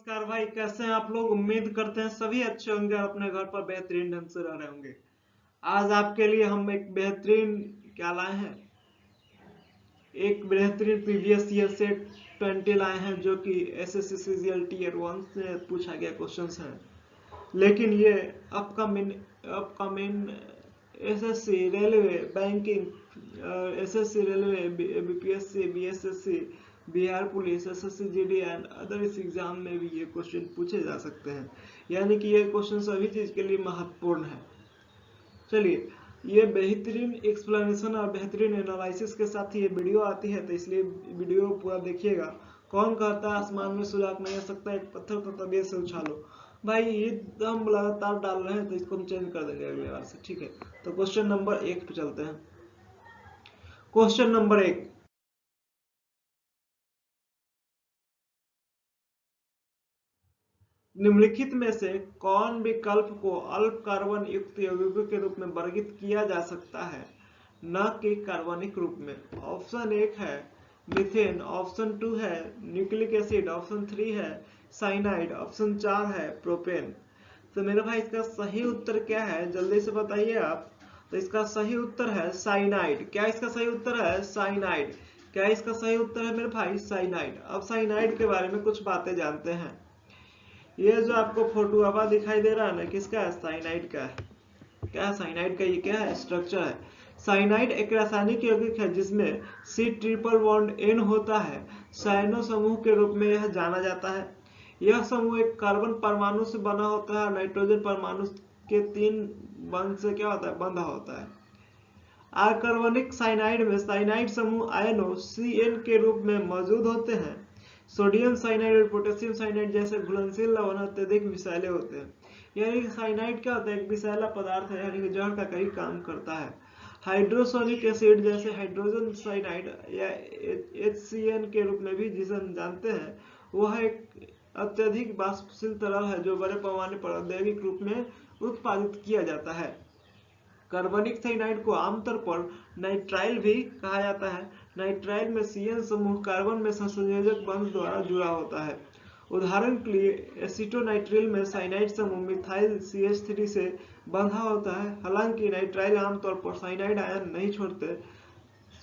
नमस्कार भाई, कैसे हैं आप लोग। उम्मीद करते हैं सभी अच्छे होंगे और अपने घर पर बेहतरीन ढंग से रह रहे होंगे। आज आपके लिए हम एक बेहतरीन क्या लाए हैं, एक बेहतरीन प्रीवियस ईयर से 20 लाए हैं, जो कि एसएससी सीजीएल टीयर 1 से पूछा गया क्वेश्चंस हैं। लेकिन ये upcoming upcoming SSC railway banking, SSC railway, BPSC, BSSC, Bihar police, SSC GD and other इस एग्जाम में भी ये क्वेश्चन पूछे जा सकते हैं। यानी कि ये क्वेश्चन सभी चीज के लिए महत्वपूर्ण है। चलिए, ये बेहतरीन एक्सप्लेनेशन और बेहतरीन एनालिसिस के साथ ये वीडियो आती है, तो इसलिए वीडियो पूरा देखिएगा। कौन कहता है आसमान में सुराख नहीं आ सकता, एक पत्थर तो तबीयत से उछालो। भाई ये हम लगातार डाल रहे हैं, तो इसको हम चेंज कर देंगे अगले बार से, ठीक है। तो क्वेश्चन नंबर 1 पे चलते हैं। क्वेश्चन नंबर 1, निम्नलिखित में से कौन विकल्प को अल्प कार्बन युक्त यौगिकों के रूप में वर्गीकृत किया जा सकता है, न कि कार्बनिक रूप में। ऑप्शन 1 है मीथेन, ऑप्शन 2 है न्यूक्लिक एसिड, ऑप्शन 3 है साइनाइड, ऑप्शन 4 है प्रोपेन। तो मेरे भाई इसका सही उत्तर क्या है, जल्दी से बताइए आप। तो इसका सही उत्तर है साइनाइड। क्या इसका सही उत्तर है? साइनाइड। क्या इसका सही उत्तर है मेरे भाई? साइनाइड। अब साइनाइड के बारे में कुछ बातें जानते हैं। ये जो आपको फोटो अब दिखाई दे रहा है ना, किसका है? साइनाइड का है। क्या है साइनाइड का? ये क्या है? स्ट्रक्चर है। साइनाइड एक रासायनिक यौगिक है जिसमें C ट्रिपल बॉन्ड N होता है। साइनो समूह के रूप में यह जाना जाता है। यह समूह एक कार्बन परमाणु से बना होता है और नाइट्रोजन परमाणु के 3 बंध से क्या होता है? बंधा होता है। अकार्बनिक साइनाइड में साइनाइड समूह आयनों Cn के रूप में मौजूद होते हैं। सोडियम साइनाइड और पोटेशियम साइनाइड जैसे घुलनशील लवण अत्यधिक विषैले होते हैं। यानी कि साइनाइड क्या होता है? एक विषैला पदार्थ है, यानी कि जहर का कई काम करता है। हाइड्रोसोनिक एसिड जैसे हाइड्रोजन साइनाइड या HCN के रूप में भी जिसे हम जानते हैं, वह एक अत्यधिक वाष्पशील तरल है जो बड़े पैमाने पर औद्योगिक रूप में उत्पादित किया जाता है। कार्बनिक साइनाइड को आमतौर पर नाइट्राइल भी कहा जाता है। नाइट्राइल में CN समूह कार्बन में संयोजक बंध द्वारा जुड़ा होता है। उदाहरण के लिए एसिटोनाइट्रिल में साइनाइड समूह मिथाइल CH3 से बंधा होता है। हालांकि नाइट्राइल आमतौर पर साइनाइड आयन नहीं छोड़ते,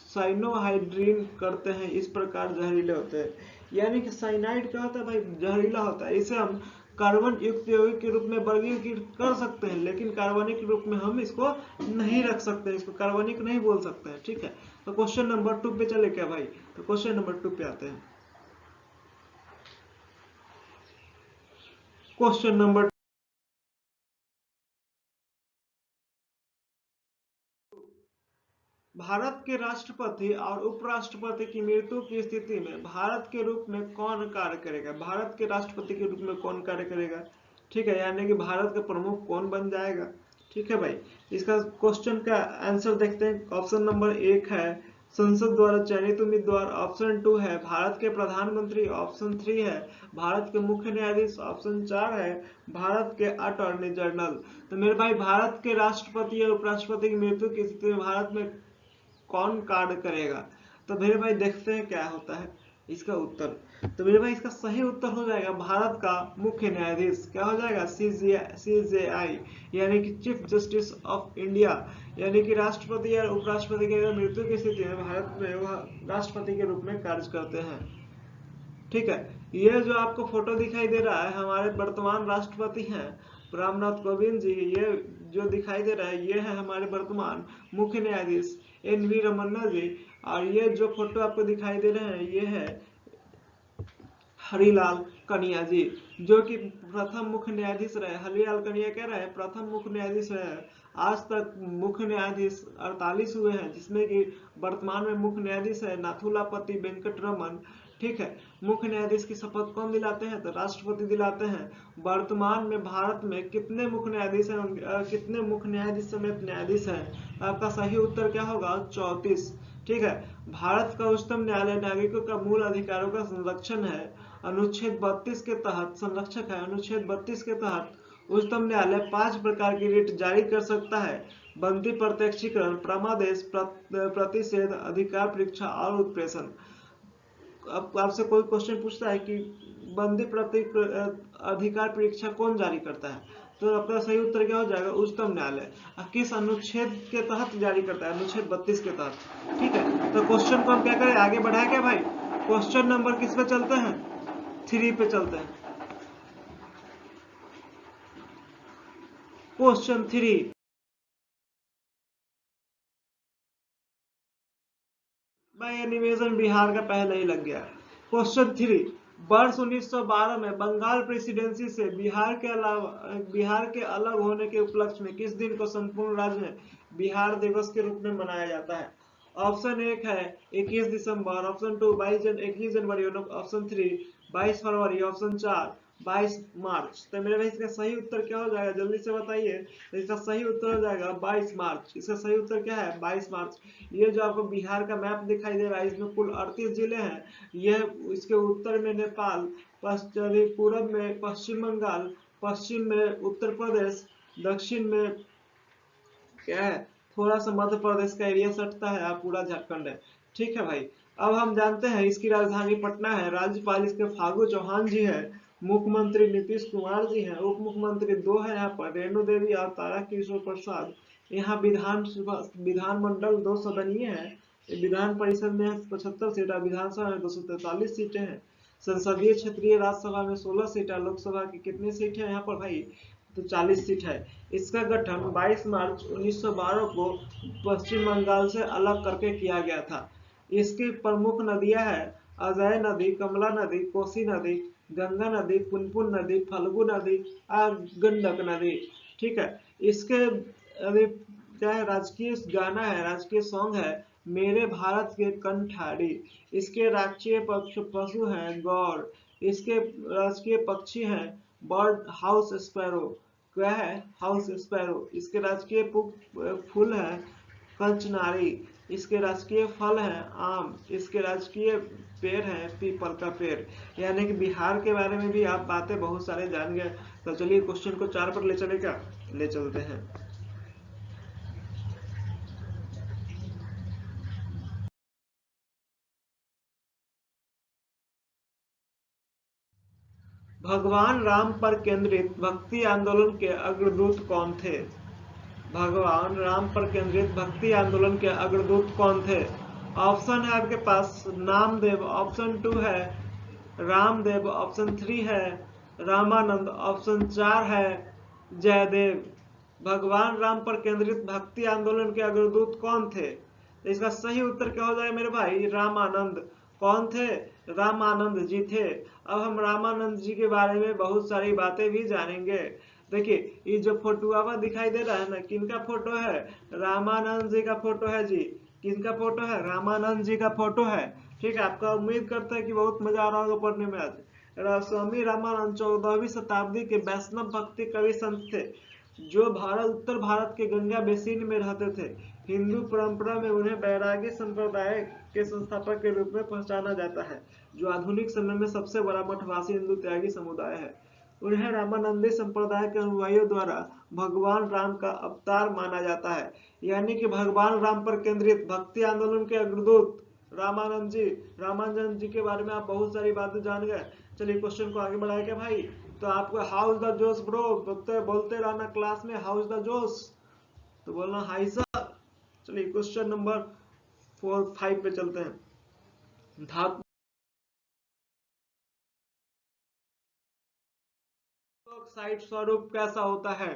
साइनोहाइड्रीन करते हैं, इस प्रकार जहरीले होते हैं। यानी कि साइनाइड क्या होता है भाई? जहरीला होता है। इसे हम कार्बन युक्त यौगिक के रूप में वर्गीकृत कर सकते हैं, लेकिन कार्बनिक रूप में हम इसको नहीं रख सकते, इसको कार्बनिक नहीं बोल सकते हैं, ठीक है। तो क्वेश्चन नंबर 2 पे चले क्या भाई? तो क्वेश्चन नंबर 2 पे आते हैं। क्वेश्चन नंबर, भारत के राष्ट्रपति और उपराष्ट्रपति की मृत्यु की स्थिति में भारत के रूप में कौन कार्य करेगा? भारत के राष्ट्रपति के रूप में कौन कार्य करेगा, ठीक है। यानी कि भारत का प्रमुख कौन बन जाएगा, ठीक है भाई। इसका क्वेश्चन का आंसर देखते हैं। ऑप्शन नंबर 1 है संसद द्वारा चयनित उम्मीदवार, ऑप्शन 2 है भारत के प्रधानमंत्री, ऑप्शन 3 है भारत के मुख्य न्यायाधीश, ऑप्शन 4 है भारत के अटॉर्नी जनरल। तो मेरे भाई, भारत के राष्ट्रपति और उपराष्ट्रपति की मृत्यु की स्थिति में भारत में कौन कार्य करेगा? तो मेरे भाई देखते हैं क्या होता है इसका उत्तर। तो मेरे भाई इसका सही उत्तर हो जाएगा भारत का मुख्य न्यायाधीश। क्या हो जाएगा? CJI, यानी कि चीफ जस्टिस ऑफ इंडिया। यानी कि राष्ट्रपति या उपराष्ट्रपति की मृत्यु की स्थिति में भारत में वह राष्ट्रपति के रूप में कार्य करते हैं, ठीक है। ये जो आपको फोटो दिखाई दे रहा है, हमारे वर्तमान राष्ट्रपति हैं रामनाथ कोविंद जी। ये जो दिखाई दे रहा है, ये है हमारे वर्तमान मुख्य न्यायाधीश NV रमन्ना जी। और ये जो फोटो आपको दिखाई दे रहे हैं, ये है हरिलाल कनिया जी, जो कि प्रथम मुख्य न्यायाधीश रहे। हरिलाल कनिया क्या रहे? प्रथम मुख्य न्यायाधीश रहे। आज तक मुख्य न्यायाधीश 48 हुए हैं, जिसमें कि वर्तमान में मुख्य न्यायाधीश है नाथुलापति वेंकटरमन, ठीक है। मुख्य न्यायाधीश की शपथ कौन दिलाते हैं? तो राष्ट्रपति दिलाते हैं। वर्तमान में भारत में कितने मुख्य न्यायाधीश हैं, कितने मुख्य न्यायाधीश समेत न्यायाधीश हैं? आपका सही उत्तर क्या होगा? 34, ठीक है। भारत का उच्चतम न्यायालय नागरिकों का मूल अधिकारों का संरक्षण है। अनुच्छेद 32 के तहत संरक्षक है। अनुच्छेद 32 के तहत उच्चतम न्यायालय 5 प्रकार की रिट जारी कर सकता है: बंदी, प्रत्यक्षीकरण, परमादेश, प्रतिषेध, अधिकार परीक्षा और उत्प्रेषण। अब आपसे कोई क्वेश्चन पूछता है कि बंदी प्रति अधिकार परीक्षा कौन जारी करता है, तो आपका सही उत्तर क्या हो जाएगा, उच्चतम न्यायालय। किस अनुच्छेद के तहत जारी करता है, अनुच्छेद 32 के तहत। ठीक है, तो क्वेश्चन को हम क्या करें, आगे बढ़ाए क्या भाई, क्वेश्चन नंबर किस पे चलते हैं, 3 पे चलते हैं। क्वेश्चन 3, भाई निवेदन बिहार का पहले ही लग गया। क्वेश्चन 3, वर्ष 1912 में बंगाल प्रेसिडेंसी से बिहार के अलग होने के उपलक्ष्य में किस दिन को संपूर्ण राज्य में बिहार दिवस के रूप में मनाया जाता है। ऑप्शन 1 है 21 दिसंबर, ऑप्शन 2 21 जनवरी, ऑप्शन 3 22 फरवरी, ऑप्शन 4 22 मार्च। तो मेरे भाई इसका सही उत्तर क्या हो जाएगा, जल्दी से बताइए। तो इसका सही उत्तर हो जाएगा 22 मार्च। इसका सही उत्तर क्या है, 22 मार्च। ये जो आपको बिहार का मैप दिखाई दे रहा है, इसमें कुल 38 जिले हैं। यह इसके उत्तर में नेपाल, पूरब में पश्चिम बंगाल, पश्चिम में उत्तर प्रदेश, दक्षिण में क्या है, थोड़ा सा मध्य प्रदेश का एरिया सटता है, आप पूरा झारखंड है। ठीक है भाई, अब हम जानते हैं इसकी राजधानी पटना है, राज्यपाल इसके फागू चौहान जी है, मुख्यमंत्री नीतीश कुमार जी हैं, उप मुख्यमंत्री 2 है यहाँ पर, रेणु देवी और तारा किशोर प्रसाद। यहाँ विधानमंडल 2 सदनीय है, विधान परिषद में 75 सीट, विधानसभा में 243 सीटें हैं, संसदीय क्षेत्रीय राज्यसभा में 16 सीट, लोकसभा की कितनी सीट है यहाँ पर भाई, तो 40 सीट है। इसका गठन 22 मार्च 1912 को पश्चिम बंगाल से अलग करके किया गया था। इसकी प्रमुख नदियां हैं अजय नदी, कमला नदी, कोसी नदी, गंगा नदी, पुनपुन नदी, फल्गु नदी और गंडक नदी। ठीक है, इसके अभी क्या है, राजकीय गाना है, राजकीय सॉन्ग है मेरे भारत के कंठाड़ी। इसके राष्ट्रीय पशु हैं गौर। इसके राजकीय पक्षी हैं बर्ड हाउस स्पैरो। क्या है, हाउस स्पैरो। इसके राजकीय फूल है कंचनारी। इसके राजकीय फल है आम। इसके राजकीय पेड़ है पीपल का पेड़। यानी कि बिहार के बारे में भी आप बातें बहुत सारे जान गए। तो चलिए क्वेश्चन को 4 पर ले चले, क्या ले चलते हैं। भगवान राम पर केंद्रित भक्ति आंदोलन के अग्रदूत कौन थे। भगवान राम पर केंद्रित भक्ति आंदोलन के अग्रदूत कौन थे। ऑप्शन है आपके पास नामदेव, ऑप्शन 2 है रामदेव, ऑप्शन 3 है रामानंद, ऑप्शन 4 है जयदेव। भगवान राम पर केंद्रित भक्ति आंदोलन के अग्रदूत कौन थे, तो इसका सही उत्तर क्या हो जाएगा मेरे भाई, रामानंद। कौन थे, रामानंद जी थे। अब हम रामानंद जी के बारे में बहुत सारी बातें भी जानेंगे। देखिए ये जो फोटो आपको दिखाई दे रहा है ना, किनका फोटो है, रामानंद जी का फोटो है जी। किनका फोटो है, रामानंद जी का फोटो है। ठीक है, आपका उम्मीद करता है कि बहुत मजा आ रहा होगा पढ़ने में आज। स्वामी रामानंद 14वीं शताब्दी के वैष्णव भक्ति कवि संत थे, जो उत्तर भारत के गंगा बेसिन में रहते थे। हिंदू परंपरा में उन्हें वैरागी संप्रदाय के संस्थापक के रूप में पहचाना जाता है, जो आधुनिक समय में सबसे बड़ा मठवासी हिंदू त्यागी समुदाय है। उन्हें रामानंदी संप्रदाय के अनुयायियों द्वारा भगवान राम का अवतार माना जाता है। यानी कि भगवान राम पर केंद्रित भक्ति आंदोलन के अग्रदूत रामानंद जी। रामानंद जी के बारे में आप बहुत सारी बातें जान गए। चलिए क्वेश्चन को आगे बढ़ाए क्या भाई, तो आपको हाउस द जोश ब्रो बोलते रहना क्लास में, हाउस द जोश तो बोलना हाई सर। चलिए क्वेश्चन नंबर 5 पे चलते हैं। धातु ऑक्साइड स्वरूप कैसा होता है।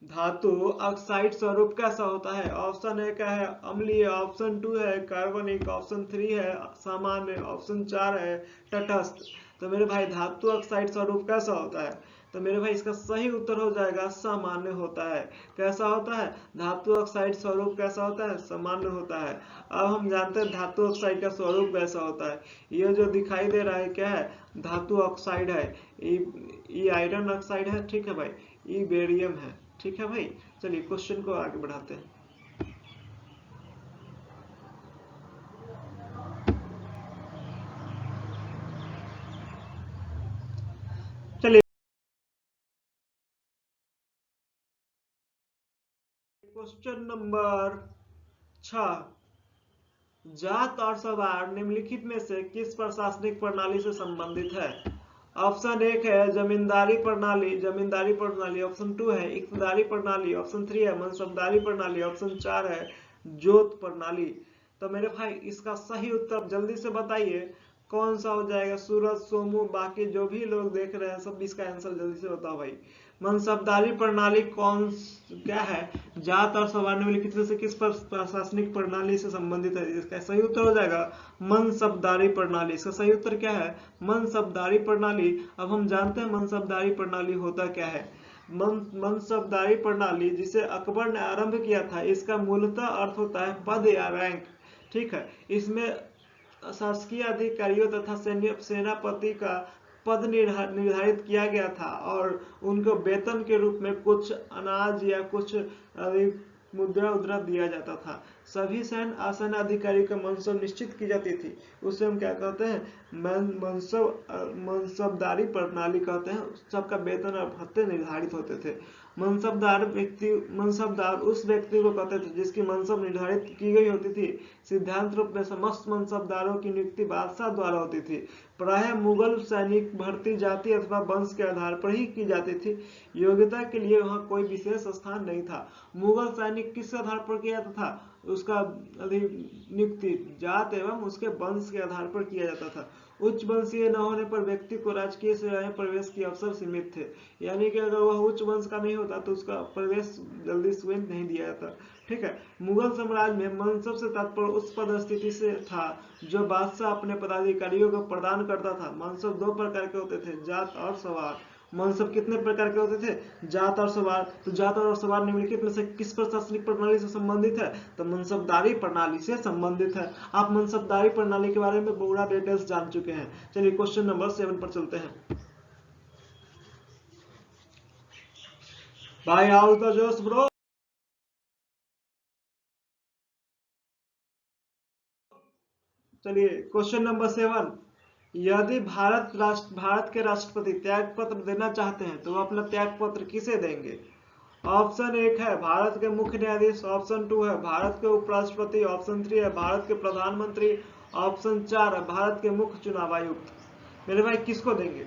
धातु ऑक्साइड स्वरूप कैसा होता है। ऑप्शन 1 है अम्लीय, ऑप्शन 2 है कार्बनिक, ऑप्शन 3 है सामान्य, ऑप्शन 4 है तटस्थ। तो मेरे भाई धातु ऑक्साइड स्वरूप कैसा होता है, तो मेरे भाई इसका सही उत्तर हो जाएगा सामान्य होता है। कैसा होता है, धातु ऑक्साइड स्वरूप कैसा होता है, सामान्य होता है। अब हम जानते हैं धातु ऑक्साइड का स्वरूप कैसा होता है। ये जो दिखाई दे रहा है क्या है, धातु ऑक्साइड है। ये आयरन ऑक्साइड है। ठीक है भाई, ये बेरियम है। ठीक है भाई, चलिए क्वेश्चन को आगे बढ़ाते हैं। चलिए क्वेश्चन नंबर 6, जात और सवार निम्नलिखित में से किस प्रशासनिक प्रणाली से संबंधित है? ऑप्शन 1 है जमींदारी प्रणाली, ऑप्शन 2 है इक्तदारी प्रणाली, ऑप्शन 3 है मनसबदारी प्रणाली, ऑप्शन 4 है जोत प्रणाली। तो मेरे भाई इसका सही उत्तर जल्दी से बताइए कौन सा हो जाएगा? सूरज, सोमू, बाकी जो भी लोग देख रहे हैं सब इसका आंसर जल्दी से बताओ भाई। मनसबदारी प्रणाली क्या है? जात और सवार निम्नलिखित में से किस प्रशासनिक प्रणाली से संबंधित है? इसका सही उत्तर हो जाएगा मनसबदारी प्रणाली। इसका सही उत्तर क्या है? मनसबदारी प्रणाली। अब हम जानते हैं मनसबदारी प्रणाली होता क्या है। मनसबदारी प्रणाली जिसे अकबर ने आरंभ किया था, इसका मूलतः अर्थ होता है पद या रैंक। ठीक है, इसमें शासकीय अधिकारियों तथा सेनापति का पद निर्धारित किया गया था और उनको वेतन के रूप में कुछ अनाज या कुछ मुद्रा उद्रा दिया जाता था। सभी सैन्य आसन अधिकारी का मनसब निश्चित की जाती थी, उसे हम क्या कहते हैं? मनसबदारी प्रणाली कहते हैं। सबका वेतन और भत्ते निर्धारित होते थे। मनसबदार उस व्यक्ति को कहते थे जिसकी मनसब निर्धारित की गई होती थी। सिद्धांत रूप में समस्त मनसबदारों की नियुक्ति बादशाह द्वारा होती थी। प्रायः मुगल सैनिक भर्ती जाति अथवा वंश के आधार पर ही की जाती थी। योग्यता के लिए वहां कोई विशेष स्थान नहीं था। मुगल सैनिक किस आधार पर किया जाता था? उसका नियुक्ति जात एवं उसके वंश के आधार पर किया जाता था। उच्च वंशीय न होने पर व्यक्ति को राजकीय सेवा में प्रवेश के अवसर सीमित थे। यानी कि अगर वह उच्च वंश का नहीं होता तो उसका प्रवेश जल्दी से नहीं दिया जाता। ठीक है, मुगल साम्राज्य में मनसब से तात्पर्य उस पद स्थिति से था जो बादशाह अपने पदाधिकारियों को प्रदान करता था। मनसब दो प्रकार के होते थे, जात और सवार। मनसब कितने प्रकार के होते थे? जात और सवार। तो जात और सवार निम्नलिखित में से किस प्रशासनिक प्रणाली से संबंधित है? तो मनसबदारी प्रणाली से संबंधित है। आप मनसबदारी प्रणाली के बारे में पूरा डिटेल्स जान चुके हैं। चलिए क्वेश्चन नंबर 7 पर चलते हैं। भाई आओ तो जोश ब्रो। चलिए क्वेश्चन नंबर 7। यदि भारत के राष्ट्रपति त्याग पत्र देना चाहते हैं तो वो अपना त्याग पत्र किसे देंगे? ऑप्शन 1 है भारत के मुख्य न्यायाधीश, ऑप्शन 2 है भारत के उपराष्ट्रपति, ऑप्शन 3 है भारत के प्रधानमंत्री, ऑप्शन 4 है भारत के मुख्य चुनाव आयुक्त। मेरे भाई किसको देंगे?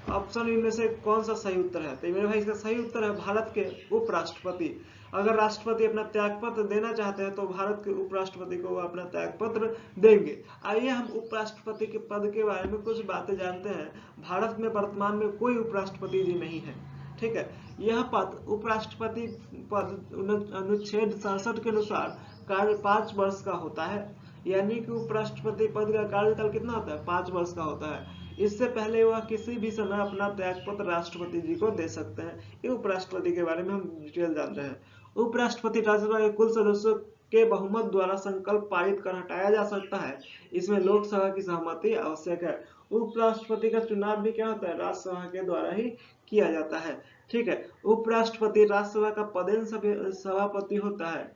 ऑप्शन इनमें से कौन सा सही उत्तर है? तो मेरे भाई इसका सही उत्तर है भारत के उपराष्ट्रपति। अगर राष्ट्रपति अपना त्यागपत्र देना चाहते हैं तो भारत के उपराष्ट्रपति को वो अपना त्यागपत्र देंगे। आइए हम उपराष्ट्रपति के पद के बारे में कुछ बातें जानते हैं। भारत में वर्तमान में कोई उपराष्ट्रपति जी नहीं है। ठीक है, यह पद उपराष्ट्रपति पद अनुच्छेद 67 के अनुसार कार्य 5 वर्ष का होता है। यानी कि उपराष्ट्रपति पद का कार्यकाल कितना होता है? 5 वर्ष का होता है। इससे पहले वह किसी भी समय अपना त्यागपत्र राष्ट्रपति जी को दे सकते हैं। ये उपराष्ट्रपति के बारे में हम डिटेल जान रहे हैं। उपराष्ट्रपति राज्यसभा के कुल सदस्यों के बहुमत द्वारा संकल्प पारित कर हटाया जा सकता है। इसमें लोकसभा की सहमति आवश्यक है। उपराष्ट्रपति का चुनाव भी क्या होता है? राज्यसभा के द्वारा ही किया जाता है। ठीक है, उपराष्ट्रपति राज्यसभा का पदेन सभापति होता है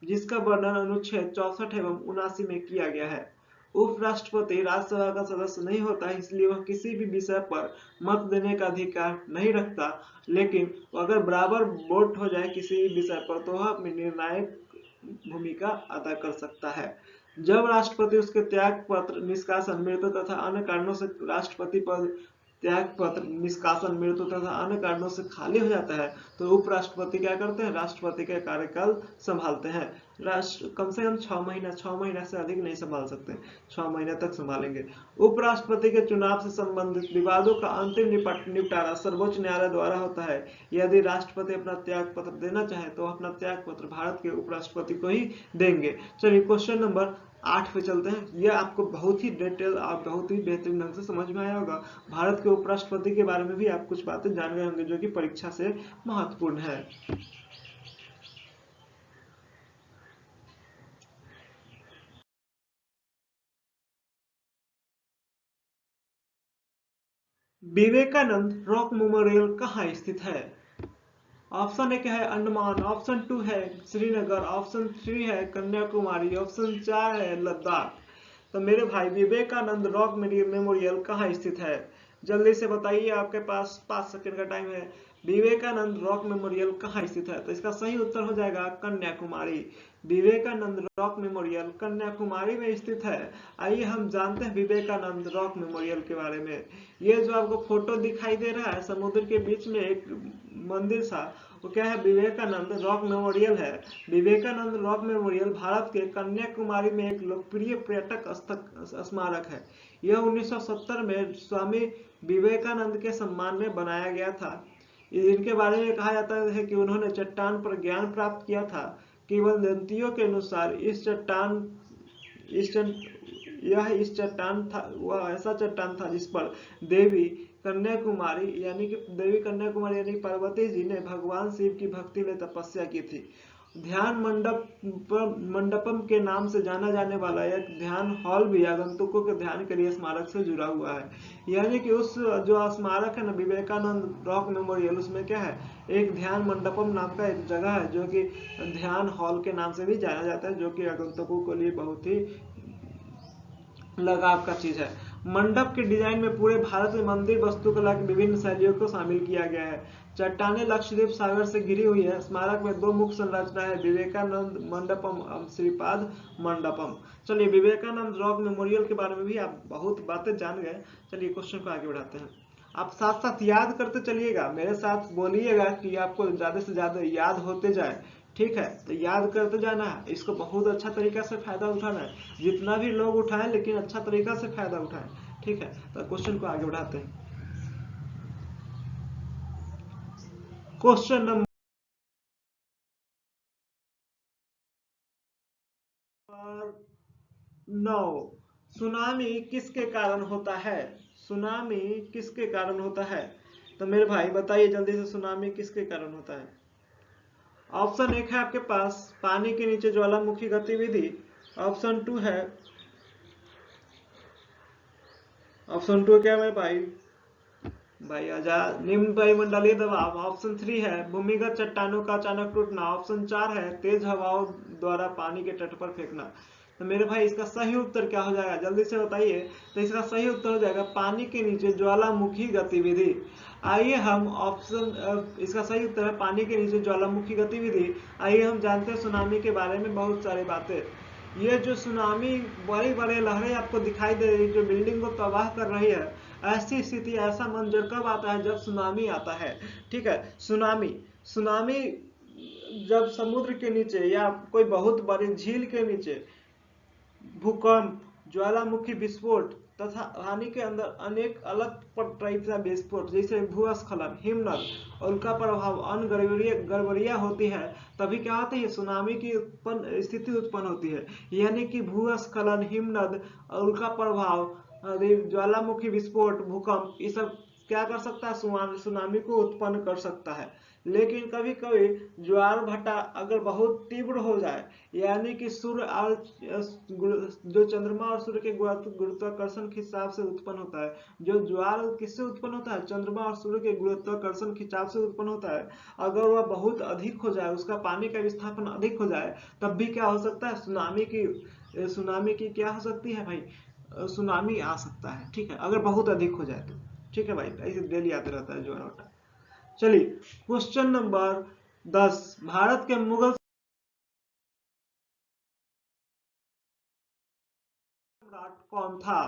जिसका वर्णन अनुच्छेद 64 एवं 79 में किया गया है। उपराष्ट्रपति राज्यसभा का सदस्य नहीं होता, इसलिए वह किसी भी विषय पर मत देने का अधिकार नहीं रखता। लेकिन अगर बराबर वोट हो जाए किसी भी विषय पर तो वह अपनी निर्णायक भूमिका अदा कर सकता है। जब राष्ट्रपति उसके त्याग पत्र, निष्कासन, मृत्यु तथा अन्य कारणों से राष्ट्रपति पद, त्याग पत्र, निष्कासन, मृत्यु तथा अन्य कारणों से खाली हो जाता है तो उपराष्ट्रपति क्या करते हैं? राष्ट्रपति का कार्यकाल संभालते हैं। राष्ट्र कम से कम 6 महीना से अधिक नहीं संभाल सकते, 6 महीने तक संभालेंगे। उपराष्ट्रपति के चुनाव से संबंधित विवादों का अंतिम निपटारा सर्वोच्च न्यायालय द्वारा होता है। यदि राष्ट्रपति अपना त्याग पत्र देना चाहे तो अपना त्याग पत्र भारत के उपराष्ट्रपति को ही देंगे। चलिए क्वेश्चन नंबर 8 पे चलते हैं। यह आपको बहुत ही डिटेल और बहुत ही बेहतरीन ढंग से समझ में आया होगा। भारत के उपराष्ट्रपति के बारे में भी आप कुछ बातें जान गए होंगे जो कि परीक्षा से महत्वपूर्ण है। विवेकानंद रॉक मेमोरियल कहाँ स्थित है? ऑप्शन 1 है अंडमान, ऑप्शन 2 है श्रीनगर, ऑप्शन 3 है कन्याकुमारी, ऑप्शन 4 है लद्दाख। तो मेरे भाई विवेकानंद रॉक मेमोरियल कहाँ स्थित है? जल्दी से बताइए, आपके पास 5 सेकंड का टाइम है। विवेकानंद रॉक मेमोरियल कहाँ स्थित है? तो इसका सही उत्तर हो जाएगा कन्याकुमारी। विवेकानंद रॉक मेमोरियल कन्याकुमारी में स्थित है। आइए हम जानते हैं विवेकानंद रॉक मेमोरियल के बारे में। ये जो आपको फोटो दिखाई दे रहा है, समुद्र के बीच में एक मंदिर सा, वो क्या है? विवेकानंद रॉक मेमोरियल है। विवेकानंद रॉक मेमोरियल भारत के कन्याकुमारी में एक लोकप्रिय पर्यटक स्मारक है। यह 1970 में स्वामी विवेकानंद के सम्मान में बनाया गया था। इनके बारे में कहा जाता है कि उन्होंने चट्टान पर ज्ञान प्राप्त किया था। किंवदंतियों के अनुसार इस चट्टान था, वह ऐसा चट्टान था जिस पर देवी कन्याकुमारी यानी पार्वती जी ने भगवान शिव की भक्ति में तपस्या की थी। ध्यान मंडपम के नाम से जाना जाने वाला एक ध्यान हॉल भी आगंतुकों के ध्यान के लिए स्मारक से जुड़ा हुआ है। यानी कि उस जो स्मारक है ना, विवेकानंद रॉक मेमोरियल, उसमें क्या है? एक ध्यान मंडपम नाम का एक जगह है जो कि ध्यान हॉल के नाम से भी जाना जाता है, जो कि आगंतुकों के लिए बहुत ही लगाव का चीज है। मंडप के डिजाइन में पूरे भारत में मंदिर वास्तुकला की विभिन्न शैलियों को शामिल किया गया है। चट्टानें लक्षद्वीप सागर से घिरी हुई है। स्मारक में 2 मुख्य संरचनाएं है, विवेकानंद मंडपम और श्रीपाद मंडपम। चलिए, विवेकानंद रॉक मेमोरियल के बारे में भी आप बहुत बातें जान गए। चलिए क्वेश्चन को आगे बढ़ाते हैं। आप साथ साथ याद करते चलिएगा, मेरे साथ बोलिएगा कि आपको ज्यादा से ज्यादा याद होते जाए। ठीक है, तो याद करते जाना है, इसको बहुत अच्छा तरीका से फायदा उठाना है। जितना भी लोग उठाएं, लेकिन अच्छा तरीका से फायदा उठाएं। ठीक है, तो क्वेश्चन को आगे बढ़ाते हैं। क्वेश्चन नंबर 9, सुनामी किसके कारण होता है? सुनामी किसके कारण होता है? तो मेरे भाई बताइए जल्दी से, सुनामी किसके कारण होता है? ऑप्शन 1 है आपके पास पानी के नीचे ज्वालामुखी गतिविधि। ऑप्शन 2 है, ऑप्शन 2 क्या है भाई आजाद, निम्न वायुमंडलीय दबाव। ऑप्शन 3 है भूमिगत चट्टानों का अचानक टूटना। ऑप्शन 4 है तेज हवाओं द्वारा पानी के तट पर फेंकना। तो मेरे भाई इसका सही उत्तर क्या हो जाएगा? जल्दी से बताइए। तो इसका सही उत्तर हो जाएगा पानी के नीचे ज्वालामुखी गतिविधि। आइए हम इसका सही उत्तर है पानी के नीचे ज्वालामुखी गतिविधि। आइए हम जानते हैं सुनामी के बारे में बहुत सारी बातें। ये जो सुनामी, बड़ी बड़ी लहरें आपको दिखाई दे रही है जो बिल्डिंग को तबाह कर रही है, ऐसी स्थिति, ऐसा मंजर कब आता है? जब सुनामी आता है। ठीक है, सुनामी जब समुद्र के नीचे या कोई बहुत बड़ी झील के नीचे भूकंप, ज्वालामुखी विस्फोट तथा पानी के अंदर अनेक अलग टाइप का विस्फोट, जैसे भूस्खलन, हिमनद, उल्का प्रभाव, अन्य गड़बड़ियां होती है, तभी क्या होती है? सुनामी की स्थिति उत्पन्न होती है। यानी कि भूस्खलन, हिमनद, उल्का प्रभाव, ज्वालामुखी विस्फोट, भूकंप, ये सब क्या कर सकता है? सुनामी को उत्पन्न कर सकता है। लेकिन कभी कभी ज्वार भाटा अगर बहुत तीव्र हो जाए, यानी कि सूर्य और जो चंद्रमा और सूर्य के गुरुत्वाकर्षण खिंचाव से उत्पन्न होता है, जो ज्वार किससे उत्पन्न होता है? चंद्रमा और सूर्य के गुरुत्वाकर्षण खिंचाव से उत्पन्न होता है। अगर वह बहुत अधिक हो जाए, उसका पानी का विस्थापन अधिक हो जाए, तब भी क्या हो सकता है? सुनामी की क्या हो सकती है भाई? सुनामी आ सकता है। ठीक है, अगर बहुत अधिक हो जाए तो। ठीक है भाई, ऐसे डेली आते रहता है ज्वार भाटा। चलिए क्वेश्चन नंबर 10, भारत के मुगल सम्राट कौन था?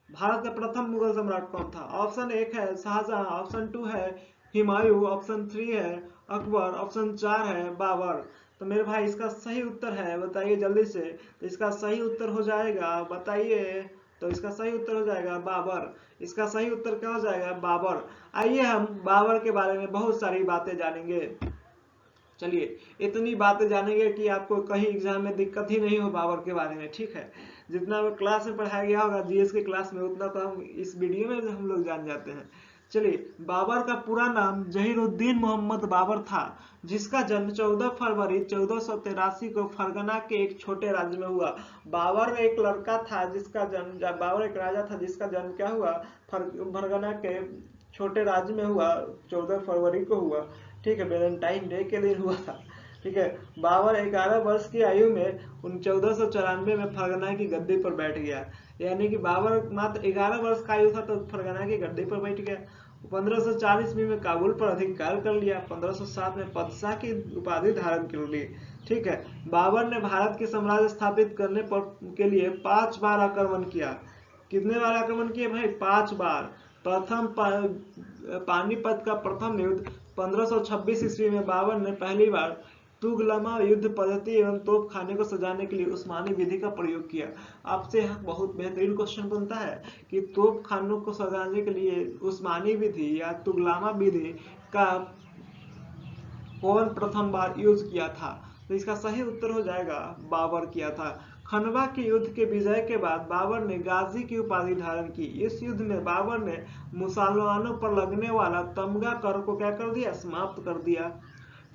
भारत का प्रथम मुगल सम्राट कौन था? ऑप्शन 1 है शाहजहां, ऑप्शन 2 है हुमायूं, ऑप्शन 3 है अकबर, ऑप्शन 4 है बाबर। तो मेरे भाई इसका सही उत्तर है, बताइए जल्दी से। तो इसका सही उत्तर हो जाएगा, बताइए। तो इसका सही उत्तर हो जाएगा बाबर। इसका सही उत्तर क्या हो जाएगा? बाबर। आइए हम बाबर के बारे में बहुत सारी बातें जानेंगे। चलिए, इतनी बातें जानेंगे कि आपको कहीं एग्जाम में दिक्कत ही नहीं हो बाबर के बारे में। ठीक है, जितना क्लास में पढ़ाया गया होगा जीएस के क्लास में, उतना तो हम इस वीडियो में हम लोग जान जाते हैं। चलिए, बाबर का पूरा नाम जहीरुद्दीन मोहम्मद बाबर था, जिसका जन्म 14 फरवरी 1483 को फरगना के एक छोटे राज्य में हुआ। बाबर एक लड़का था जिसका जन्म, बाबर एक राजा था जिसका जन्म क्या हुआ? फरगना के छोटे राज्य में हुआ, 14 फरवरी को हुआ। ठीक है, वैलेंटाइन डे के दिन हुआ था। ठीक है, बाबर 11 वर्ष की आयु में 1494 में फरगना की गद्दी पर बैठ गया। यानी कि बाबर मात्र 11 वर्ष का आयु था तो फरगना की गद्दी पर बैठ गया। 1540 ईस्वी में काबुल पर अधिकार कर लिया। 1507 में पदशाह की उपाधि धारण कर ली। ठीक है, बाबर ने भारत के साम्राज्य स्थापित करने के लिए 5 बार आक्रमण किया। कितने बार आक्रमण किए भाई? 5 बार। प्रथम पानीपत का प्रथम युद्ध 1526 ईस्वी में बाबर ने पहली बार तुगलमा युद्ध पद्धति एवं तोप खाने को सजाने के लिए उस्मानी विधि का प्रयोग किया। आपसे बहुत बेहतरीन क्वेश्चन बनता है कि तोप खानों को सजाने के लिए उस्मानी विधि या तुगलमा विधि का कौन प्रथम बार यूज किया था? तो इसका सही उत्तर हो जाएगा बाबर किया था। खनवा के युद्ध के विजय के बाद बाबर ने गाजी की उपाधि धारण की। इस युद्ध में बाबर ने मुसलमानों पर लगने वाला तमगा कर को क्या कर दिया? समाप्त कर दिया।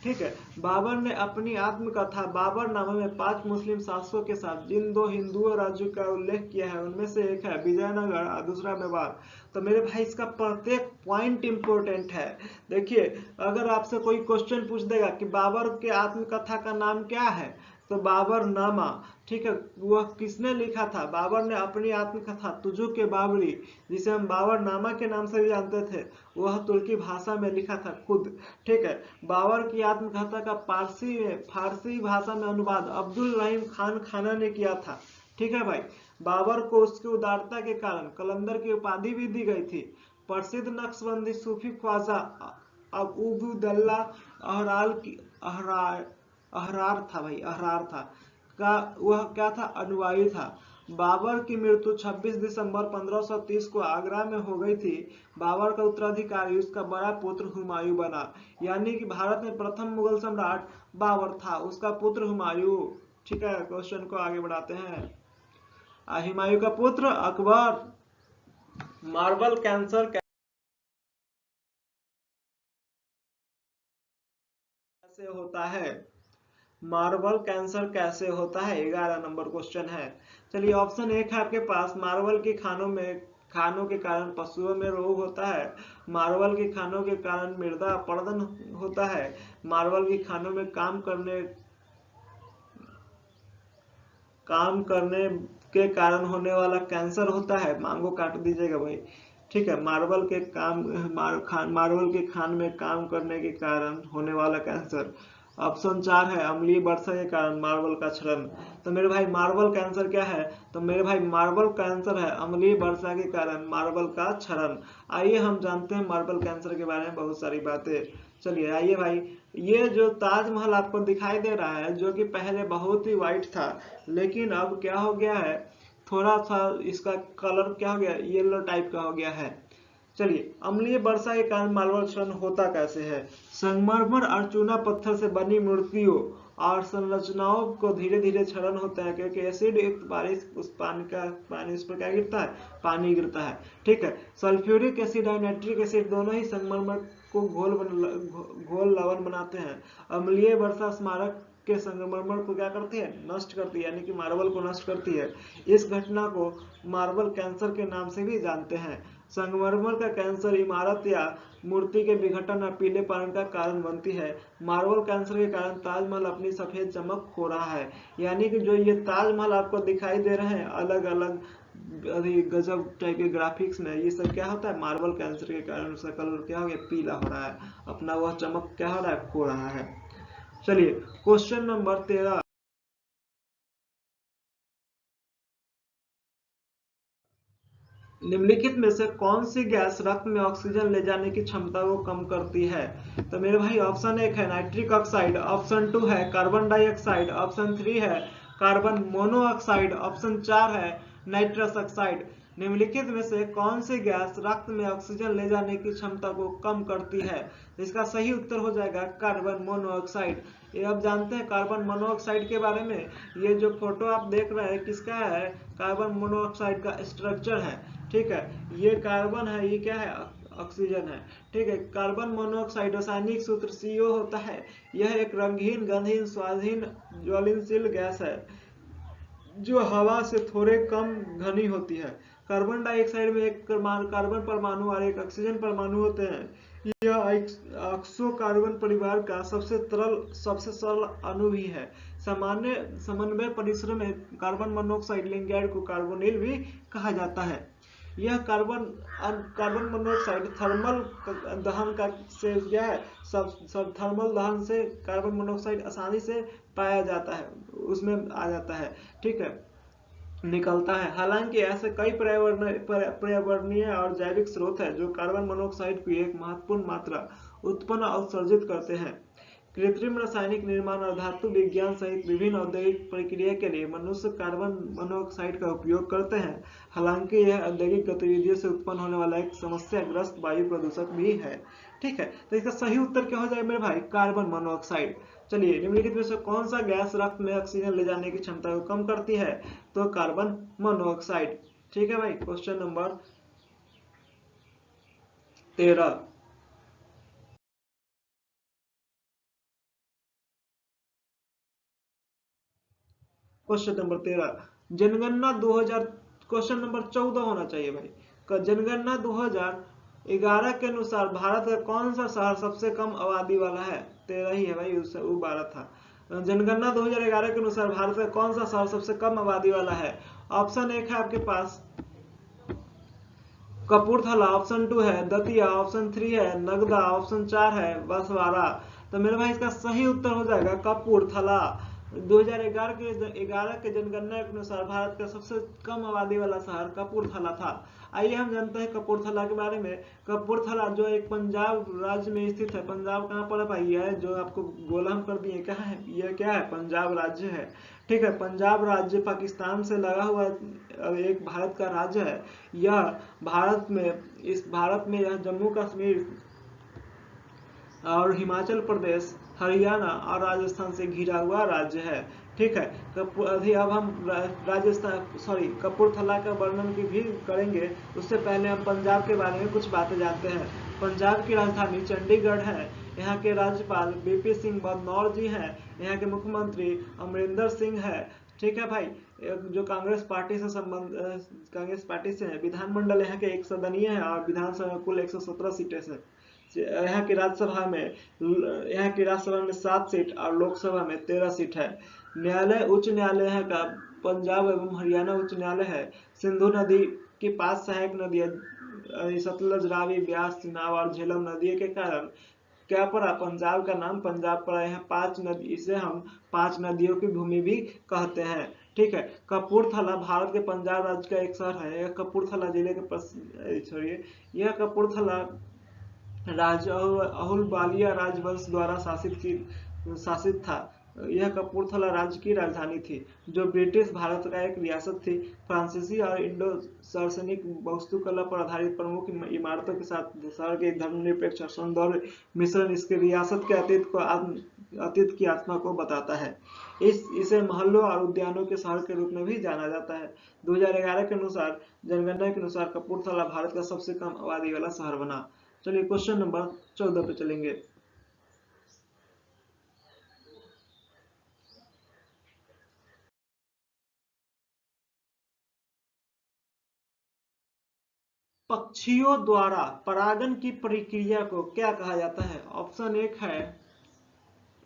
ठीक है, बाबर ने अपनी आत्मकथा बाबरनामा में 5 मुस्लिम शासकों के साथ जिन 2 हिंदू राज्यों का उल्लेख किया है उनमें से एक है विजयनगर और दूसरा मेवाड़। तो मेरे भाई इसका प्रत्येक पॉइंट इंपोर्टेंट है। देखिए, अगर आपसे कोई क्वेश्चन पूछ देगा कि बाबर के आत्मकथा का नाम क्या है, तो बाबरनामा। ठीक है, वह किसने लिखा था? बाबर ने अपनी आत्मकथा तुजु के बाबरी, जिसे हम बाबरनामा के नाम से भी जानते थे, वह तुर्की भाषा में लिखा था खुद। ठीक है, बाबर की आत्मकथा का फारसी भाषा में अनुवाद अब्दुल रहीम खान खाना ने किया था। ठीक है भाई, बाबर को उसकी उदारता के कारण कलंदर की उपाधि भी दी गई थी। प्रसिद्ध नक्शबंदी सूफी ख्वाजा अबूदल्ला अहरार था भाई, अहरार था का वह क्या था? अनुयायी था। बाबर की मृत्यु 26 दिसंबर 1530 को आगरा में हो गई थी। बाबर का उत्तराधिकारी उसका बड़ा पुत्र हुमायूं बना। यानी कि भारत में प्रथम मुगल सम्राट बाबर था, उसका पुत्र हुमायूं। ठीक है, क्वेश्चन को आगे बढ़ाते हैं। हुमायूं का पुत्र अकबर। मार्बल कैंसर कैसे होता है? मार्बल कैंसर कैसे होता है? 11 नंबर क्वेश्चन है। चलिए, ऑप्शन 1 है आपके पास, मार्बल के खानों के कारण पशुओं में रोग होता है। मार्बल के खानों के कारण मृदा अपरदन होता है। मार्बल के खानों में काम करने के कारण होने वाला कैंसर होता है। मांगो काट दीजिएगा भाई। ठीक है, मार्बल के खान में काम करने के कारण होने वाला कैंसर। ऑप्शन 4 है अम्लीय वर्षा के कारण मार्बल का क्षरण। तो मेरे भाई मार्बल कैंसर क्या है? तो मेरे भाई मार्बल कैंसर है अम्लीय वर्षा के कारण मार्बल का क्षरण। आइए हम जानते हैं मार्बल कैंसर के बारे में बहुत सारी बातें। चलिए आइए भाई, ये जो ताजमहल आपको दिखाई दे रहा है, जो कि पहले बहुत ही व्हाइट था, लेकिन अब क्या हो गया है, थोड़ा सा इसका कलर क्या हो गया? येलो टाइप का हो गया है। चलिए, अम्लीय वर्षा के कारण मार्बल क्षरण होता कैसे है? संगमरमर और चूना पत्थर से बनी मूर्तियों और संरचनाओं को धीरे धीरे क्षरण होता है, क्योंकि एसिड युक्त बारिश उस पानी उस पर क्या गिरता है? पानी गिरता है। ठीक है, सल्फ्यूरिक एसिड और नाइट्रिक एसिड दोनों ही संगमरमर को घोल लवण बनाते हैं। अम्लीय वर्षा स्मारक के संगमरमर को क्या करती है? नष्ट करती है, यानी कि मार्बल को नष्ट करती है। इस घटना को मार्बल कैंसर के नाम से भी जानते हैं। संगमरमर का कैंसर इमारत या मूर्ति के विघटन और पीलेपन का कारण बनती है। मार्बल कैंसर के कारण ताजमहल अपनी सफेद चमक खो रहा है। यानी कि जो ये ताजमहल आपको दिखाई दे रहे हैं अलग अलग गजब टाइप के ग्राफिक्स में, ये सब क्या होता है? मार्बल कैंसर के कारण उसका कलर क्या हो गया? पीला हो रहा है, अपना वह चमक क्या हो रहा है? खो रहा है। चलिए, क्वेश्चन नंबर 13। निम्नलिखित में से कौन सी गैस रक्त में ऑक्सीजन ले जाने की क्षमता को कम करती है? तो मेरे भाई ऑप्शन 1 है नाइट्रिक ऑक्साइड, ऑप्शन 2 है कार्बन डाइऑक्साइड, ऑप्शन 3 है कार्बन मोनोऑक्साइड, ऑप्शन 4 है नाइट्रस ऑक्साइड। निम्नलिखित में से कौन सी गैस रक्त में ऑक्सीजन ले जाने की क्षमता को कम करती है? इसका सही उत्तर हो जाएगा कार्बन मोनोऑक्साइड। ये आप जानते हैं कार्बन मोनोऑक्साइड के बारे में? ये जो फोटो आप देख रहे हैं किसका है? कार्बन मोनोऑक्साइड का स्ट्रक्चर है। ठीक है, ये कार्बन है, ये क्या है? ऑक्सीजन है। ठीक है, कार्बन मोनोऑक्साइड रासायनिक सूत्र CO होता है। यह एक रंगहीन, गंधहीन, स्वादहीन, ज्वलनशील गैस है जो हवा से थोड़े कम घनी होती है। कार्बन डाइऑक्साइड में एक कार्बन परमाणु और एक ऑक्सीजन परमाणु होते हैं। यह ऑक्सो कार्बन परिवार का सबसे सरल अणु भी है। सामान्य समन्वय परिसर में कार्बन मोनोऑक्साइड लिगैंड को कार्बोनिल भी कहा जाता है। यह कार्बन मोनोऑक्साइड थर्मल दहन का से क्या है, सब थर्मल दहन से कार्बन मोनोऑक्साइड आसानी से पाया जाता है, उसमें आ जाता है, ठीक है, निकलता है। हालांकि ऐसे कई पर्यावरणीय और जैविक स्रोत है जो कार्बन मोनोऑक्साइड की एक महत्वपूर्ण मात्रा उत्पन्न और उत्सर्जित करते हैं। कृत्रिम रासायनिक निर्माण और धातु विज्ञान सहित विभिन्न औद्योगिक प्रक्रिया के लिए मनुष्य कार्बन मोनोऑक्साइड का उपयोग करते हैं। हालांकि यह औद्योगिक गतिविधियों से उत्पन्न होने वाला एक समस्याग्रस्त वायु प्रदूषक भी है, ठीक है। तो इसका सही उत्तर क्या हो जाएगा मेरे भाई, कार्बन मोनोऑक्साइड। चलिए, निम्नलिखित में से कौन सा गैस रक्त में ऑक्सीजन ले जाने की क्षमता को कम करती है, तो कार्बन मोनोऑक्साइड, ठीक है भाई। Question number 13। क्वेश्चन नंबर 13, जनगणना 2000, क्वेश्चन नंबर 14 होना चाहिए भाई। जनगणना 2011 के अनुसार भारत का कौन सा शहर सबसे कम आबादी वाला है, 13 ही है भाई, उससे वो 12 था। जनगणना 2011 के अनुसार भारत का कौन सा शहर सबसे कम आबादी वाला है। ऑप्शन 1 है आपके पास कपूरथला, ऑप्शन 2 है दतिया, ऑप्शन 3 है नगदा, ऑप्शन 4 है बसवाड़ा। तो मेरे भाई इसका सही उत्तर हो जाएगा कपूरथला। 2011 के जनगणना के अनुसार भारत का सबसे कम आबादी वाला शहर कपूरथला था। आइए हम जानते हैं कपूरथला के बारे में। कपूरथला जो एक पंजाब राज्य में स्थित है, पंजाब कहाँ पर है भाई, है जो आपको गोला हम कर दिए, क्या है ये, क्या है, पंजाब राज्य है, ठीक है। पंजाब राज्य पाकिस्तान से लगा हुआ एक भारत का राज्य है। यह भारत में यह जम्मू कश्मीर और हिमाचल प्रदेश, हरियाणा और राजस्थान से घिरा हुआ राज्य है, ठीक है। अभी अब हम कपूरथला का वर्णन की भी करेंगे। उससे पहले हम पंजाब के बारे में कुछ बातें जानते हैं। पंजाब की राजधानी चंडीगढ़ है। यहाँ के राज्यपाल बीपी सिंह बदनौर जी हैं। यहाँ के मुख्यमंत्री अमरिंदर सिंह है, ठीक है भाई, जो कांग्रेस पार्टी से है। विधानमंडल यहाँ के एक सदनीय है और विधानसभा कुल 117 सीटें से। यहाँ की राज्यसभा में 7 सीट और लोकसभा में 13 सीट है। न्यायालय, उच्च न्यायालय यहाँ का पंजाब एवं हरियाणा उच्च न्यायालय है। सिंधु नदी के पास सहायक नदियां सतलज, रावी, ब्यास, चिनाब और झेलम नदी के कारण क्या पड़ा, पंजाब का नाम पंजाब पड़ा। यहाँ 5 नदी, इसे हम 5 नदियों की भूमि भी कहते हैं, ठीक है। कपूरथला भारत के पंजाब राज्य का एक शहर है। यह कपूरथला जिले के यह कपूरथला राजा अहुलबालिया राजवंश द्वारा शासित था। यह कपूरथला राज्य की राजधानी थी, जो ब्रिटिश भारत का एक रियासत थी। फ्रांसीसी और इंडो सार्वजनिक वास्तुकला पर आधारित प्रमुख इमारतों के साथ शहर के धर्मनिरपेक्ष और सौंदर्य मिश्रण इसके रियासत के अतीत की आत्मा को बताता है। इसे महलों और उद्यानों के शहर के रूप में भी जाना जाता है। 2011 के अनुसार, जनगणना के अनुसार कपूरथला भारत का सबसे कम आबादी वाला शहर बना। चलिए क्वेश्चन नंबर 14 पे चलेंगे। पक्षियों द्वारा परागन की प्रक्रिया को क्या कहा जाता है। ऑप्शन 1 है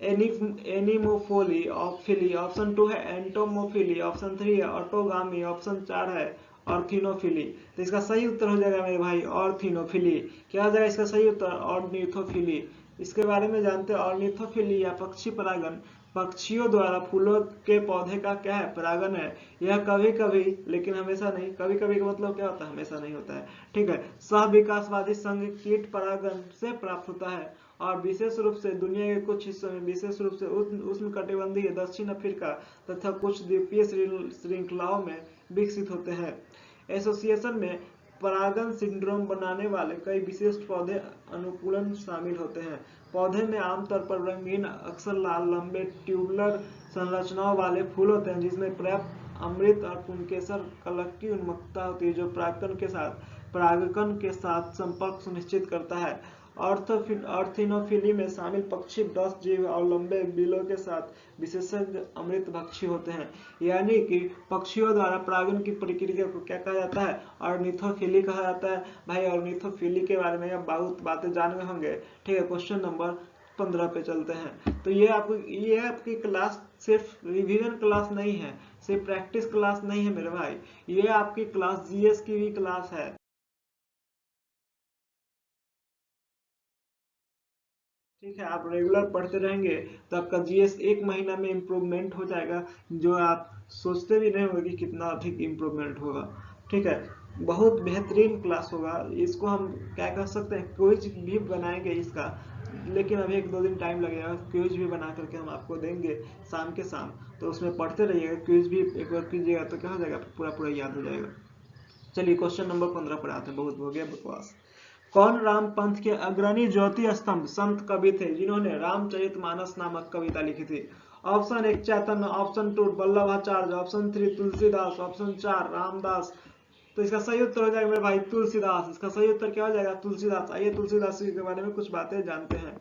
एनिमोफिली, ऑप्शन 2 है एंटोमोफिली, ऑप्शन 3 है ऑटोगामी, ऑप्शन 4 है ऑर्थिनोफिली। तो इसका सही उत्तर हो जाएगा मेरे भाई ऑर्थिनोफिली। क्या हो जाएगा इसका सही उत्तर, ऑर्निथोफिली। इसके बारे में जानते हैं। ऑर्निथोफिली या पक्षी परागन पक्षियों द्वारा फूलों के पौधे का क्या है, परागन है। यह कभी कभी, लेकिन हमेशा नहीं, कभी कभी का मतलब क्या होता है, हमेशा नहीं होता है, ठीक है। सह विकासवादी संघ कीट परागन से प्राप्त होता है और विशेष रूप से दुनिया के कुछ हिस्सों में, विशेष रूप से उष्णकटिबंधीय दक्षिण अफ्रीका तथा कुछ द्वीपीय श्रृंखलाओं में विकसित होते हैं। एसोसिएशन में परागन सिंड्रोम बनाने वाले कई विशिष्ट पौधे अनुकूलन शामिल होते हैं। पौधे में आमतौर पर रंगीन, अक्सर लाल, लंबे ट्यूबुलर संरचनाओं वाले फूल होते हैं, जिसमें पर्याप्त अमृत और पुंकेसर कलक की उन्मुखता होती है, जो परागकण के साथ संपर्क सुनिश्चित करता है। ऑर्थिनोफिली में शामिल पक्षी 10 जीव और लंबे बिलों के साथ विशेषज्ञ अमृत भक्षी होते हैं। यानी कि पक्षियों द्वारा परागन की प्रक्रिया को क्या कहा जाता है, ऑर्निथोफिली कहा जाता है। भाई ऑर्निथोफिली के बारे में आप बहुत बातें जान गए होंगे, ठीक है। क्वेश्चन नंबर 15 पे चलते हैं। तो ये आपकी क्लास सिर्फ रिवीजन क्लास नहीं है, सिर्फ प्रैक्टिस क्लास नहीं है मेरे भाई, ये आपकी क्लास जीएस की भी क्लास है। ठीक है, आप रेगुलर पढ़ते रहेंगे तो आपका जीएस एक महीना में इम्प्रूवमेंट हो जाएगा, जो आप सोचते भी नहीं होंगे कि कितना अधिक इम्प्रूवमेंट होगा। ठीक है, बहुत बेहतरीन क्लास होगा। इसको हम क्या कर सकते हैं, क्विज भी बनाएंगे इसका, लेकिन अभी 1-2 दिन टाइम लगेगा। क्विज भी बना करके हम आपको देंगे शाम के शाम, तो उसमें पढ़ते रहिएगा। क्विज भी एक बार कीजिएगा तो क्या हो जाएगा, पूरा पूरा याद हो जाएगा। चलिए क्वेश्चन नंबर 15 पर आते हैं। बहुत हो गया बकवास। कौन राम पंथ के अग्रणी ज्योति स्तंभ संत कवि थे जिन्होंने रामचरितमानस नामक कविता लिखी थी? Option 1 Chaitanya, option 2 Vallabhacharya, option 3 Tulsidas, option 4 Ramdas. तो इसका सही उत्तर हो जाएगा मेरे भाई तुलसीदास। इसका सही उत्तर क्या हो जाएगा, तुलसीदास। आइए तुलसीदास जी के बारे में कुछ बातें जानते हैं।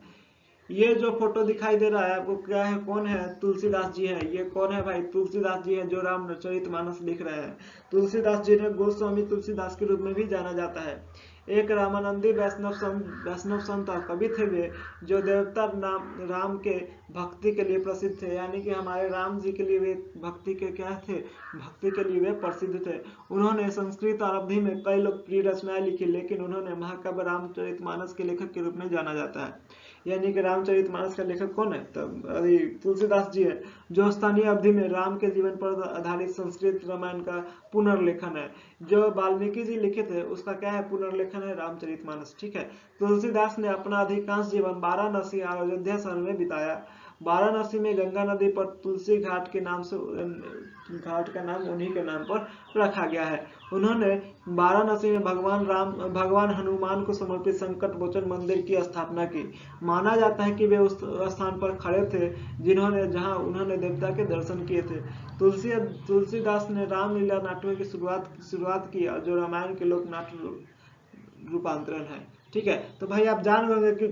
ये जो फोटो दिखाई दे रहा है वो क्या है, कौन है, तुलसीदास जी हैं। ये कौन है भाई, तुलसीदास जी हैं, जो रामचरितमानस लिख रहे हैं। तुलसीदास जी ने गोस्वामी तुलसीदास के रूप में भी जाना जाता है। एक रामानंदी वैष्णव संत और कवि थे वे, जो देवता नाम राम के भक्ति के लिए प्रसिद्ध थे। यानी कि हमारे राम जी के लिए वे भक्ति के क्या थे, भक्ति के लिए वे प्रसिद्ध थे। उन्होंने संस्कृत और अवधि में कई लोकप्रिय रचनाएं लिखी, लेकिन उन्होंने महाकाव्य रामचरितमानस के लेखक के रूप में जाना जाता है। यानी कि रामचरितमानस का लेखक कौन है, तो अरे तुलसीदास जी है, जो स्थानीय अवधि में राम के जीवन पर आधारित संस्कृत रामायण का पुनर्लेखन है। जो वाल्मीकि जी लिखे थे उसका क्या है, पुनर्लेखन है रामचरितमानस। ठीक है, तुलसीदास ने अपना अधिकांश जीवन वाराणसी और अयोध्या शहर में बिताया। वाराणसी में गंगा नदी पर तुलसी घाट के नाम से, घाट का नाम उन्हीं के नाम पर रखा गया है। उन्होंने वाराणसी में भगवान हनुमान को समर्पित संकट मोचन मंदिर की स्थापना की। माना जाता है कि वे उस स्थान पर खड़े थे जहां उन्होंने देवता के दर्शन किए थे। तुलसीदास ने रामलीला नाटकों की शुरुआत की, जो रामायण के लोक नाट्य रूपांतरण है। ठीक है, तो भाई आप जान गए कि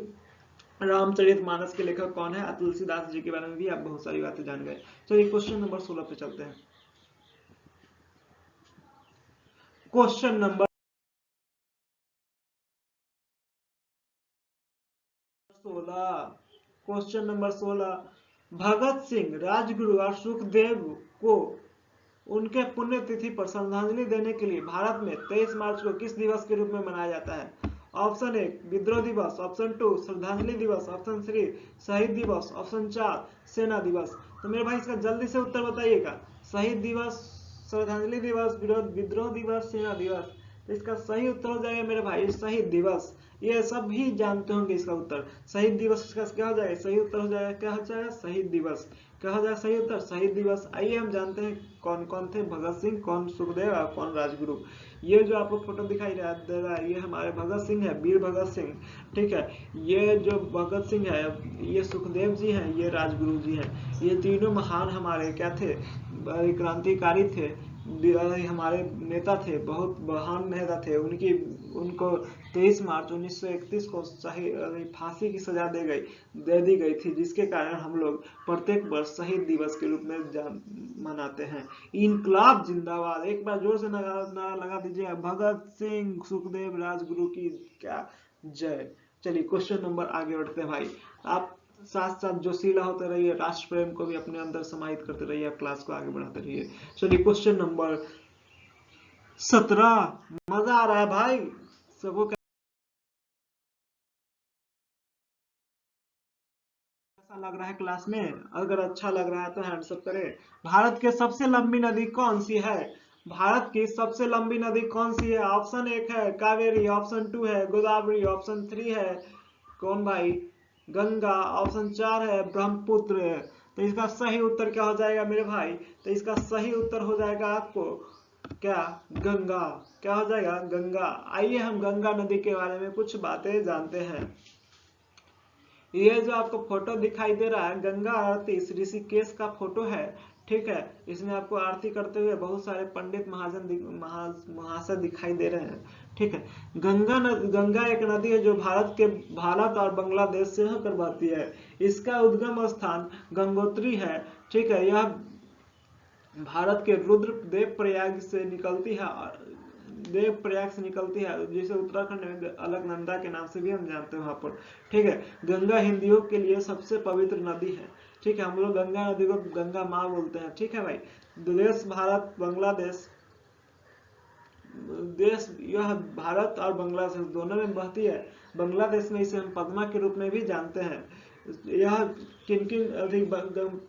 रामचरितमानस के लेखक कौन है। तुलसीदास जी के बारे में भी आप बहुत सारी बातें जान गए। चलिए क्वेश्चन नंबर 16 पे चलते हैं। Question number 16, question number 16, Bhagat Singh, Rajguru और सुखदेव को उनके पुण्यतिथि पर श्रद्धांजलि देने के लिए भारत में 23 मार्च को किस दिवस के रूप में मनाया जाता है? ऑप्शन 1 विद्रोह दिवस, ऑप्शन 2 श्रद्धांजलि दिवस, ऑप्शन 3 शहीद दिवस, ऑप्शन 4 सेना दिवस। तो मेरे भाई इसका जल्दी से उत्तर बताइएगा। शहीद दिवस, श्रद्धांजलि दिवस, विद्रोह दिवस, सेना दिवस। तो इसका सही उत्तर हो जाएगा मेरे भाई शहीद दिवस। ये सब भी जानते होंगे इसका उत्तर। शहीद दिवस इसका क्या हो जाएगा, सही उत्तर हो जाएगा, क्या हो जाएगा, शहीद दिवस। क्या हो जाएगा सही उत्तर, शहीद दिवस। आइए हम जानते हैं कौन कौन थे भगत सिंह, कौन सुखदेव और कौन राजगुरु। ये जो आपको फोटो दिखाई दे रहा है, ये हमारे भगत सिंह है, वीर भगत सिंह। ठीक है, ये जो भगत सिंह है, ये सुखदेव जी हैं, ये राजगुरु जी हैं। ये तीनों महान हमारे क्या थे, क्रांतिकारी थे, हमारे नेता थे, बहुत महान नेता थे। उनको 23 मार्च 1931 को फांसी की सजा दे दी गई थी, जिसके कारण हम लोग प्रत्येक वर्ष शहीद दिवस के रूप में मनाते हैं। इनकलाब जिंदाबाद, एक बार जोर से नारा लगा दीजिए, भगत सिंह सुखदेव राजगुरु की क्या जय। चलिए क्वेश्चन नंबर आगे बढ़ते हैं भाई। आप साथ साथ जोशीला होते रहिए, राष्ट्र प्रेम को भी अपने अंदर समाहित करते रहिए, क्लास को आगे बढ़ाते रहिए। चलिए क्वेश्चन नंबर 17, मजा आ रहा है भाई सबको, कैसा लग रहा है क्लास में? अगर अच्छा लग रहा है तो हैंड्स अप करें। भारत की सबसे लंबी नदी कौन सी है? भारत की सबसे लंबी नदी कौन सी है? ऑप्शन 1 है कावेरी, ऑप्शन 2 है गोदावरी, ऑप्शन 3 है कौन भाई, गंगा, ऑप्शन 4 है ब्रह्मपुत्र। तो इसका सही उत्तर क्या हो जाएगा मेरे भाई? तो इसका सही उत्तर हो जाएगा आपको क्या, गंगा। क्या हो जाएगा, गंगा। आइए हम गंगा नदी के बारे में कुछ बातें जानते हैं। ये जो आपको फोटो दिखाई दे रहा है, गंगा आरती ऋषिकेश का फोटो है। ठीक है, इसमें आपको आरती करते हुए बहुत सारे पंडित महाशय दिखाई दे रहे हैं। ठीक है, गंगा एक नदी है जो भारत और बांग्लादेश से होकर बहती है। इसका उद्गम स्थान गंगोत्री है। ठीक है, यह भारत के रुद्रदेव प्रयाग से निकलती है, जिसे उत्तराखंड में अलकनंदा के नाम से भी हम जानते हैं वहां पर। ठीक है, गंगा हिंदुओं के लिए सबसे पवित्र नदी है। ठीक है, हम लोग गंगा नदी को गंगा माँ बोलते हैं। ठीक है भाई, देश भारत बांग्लादेश यह भारत और बांग्लादेश दोनों में बहती है। बांग्लादेश में इसे हम पद्मा के रूप में भी जानते हैं। यह किन किन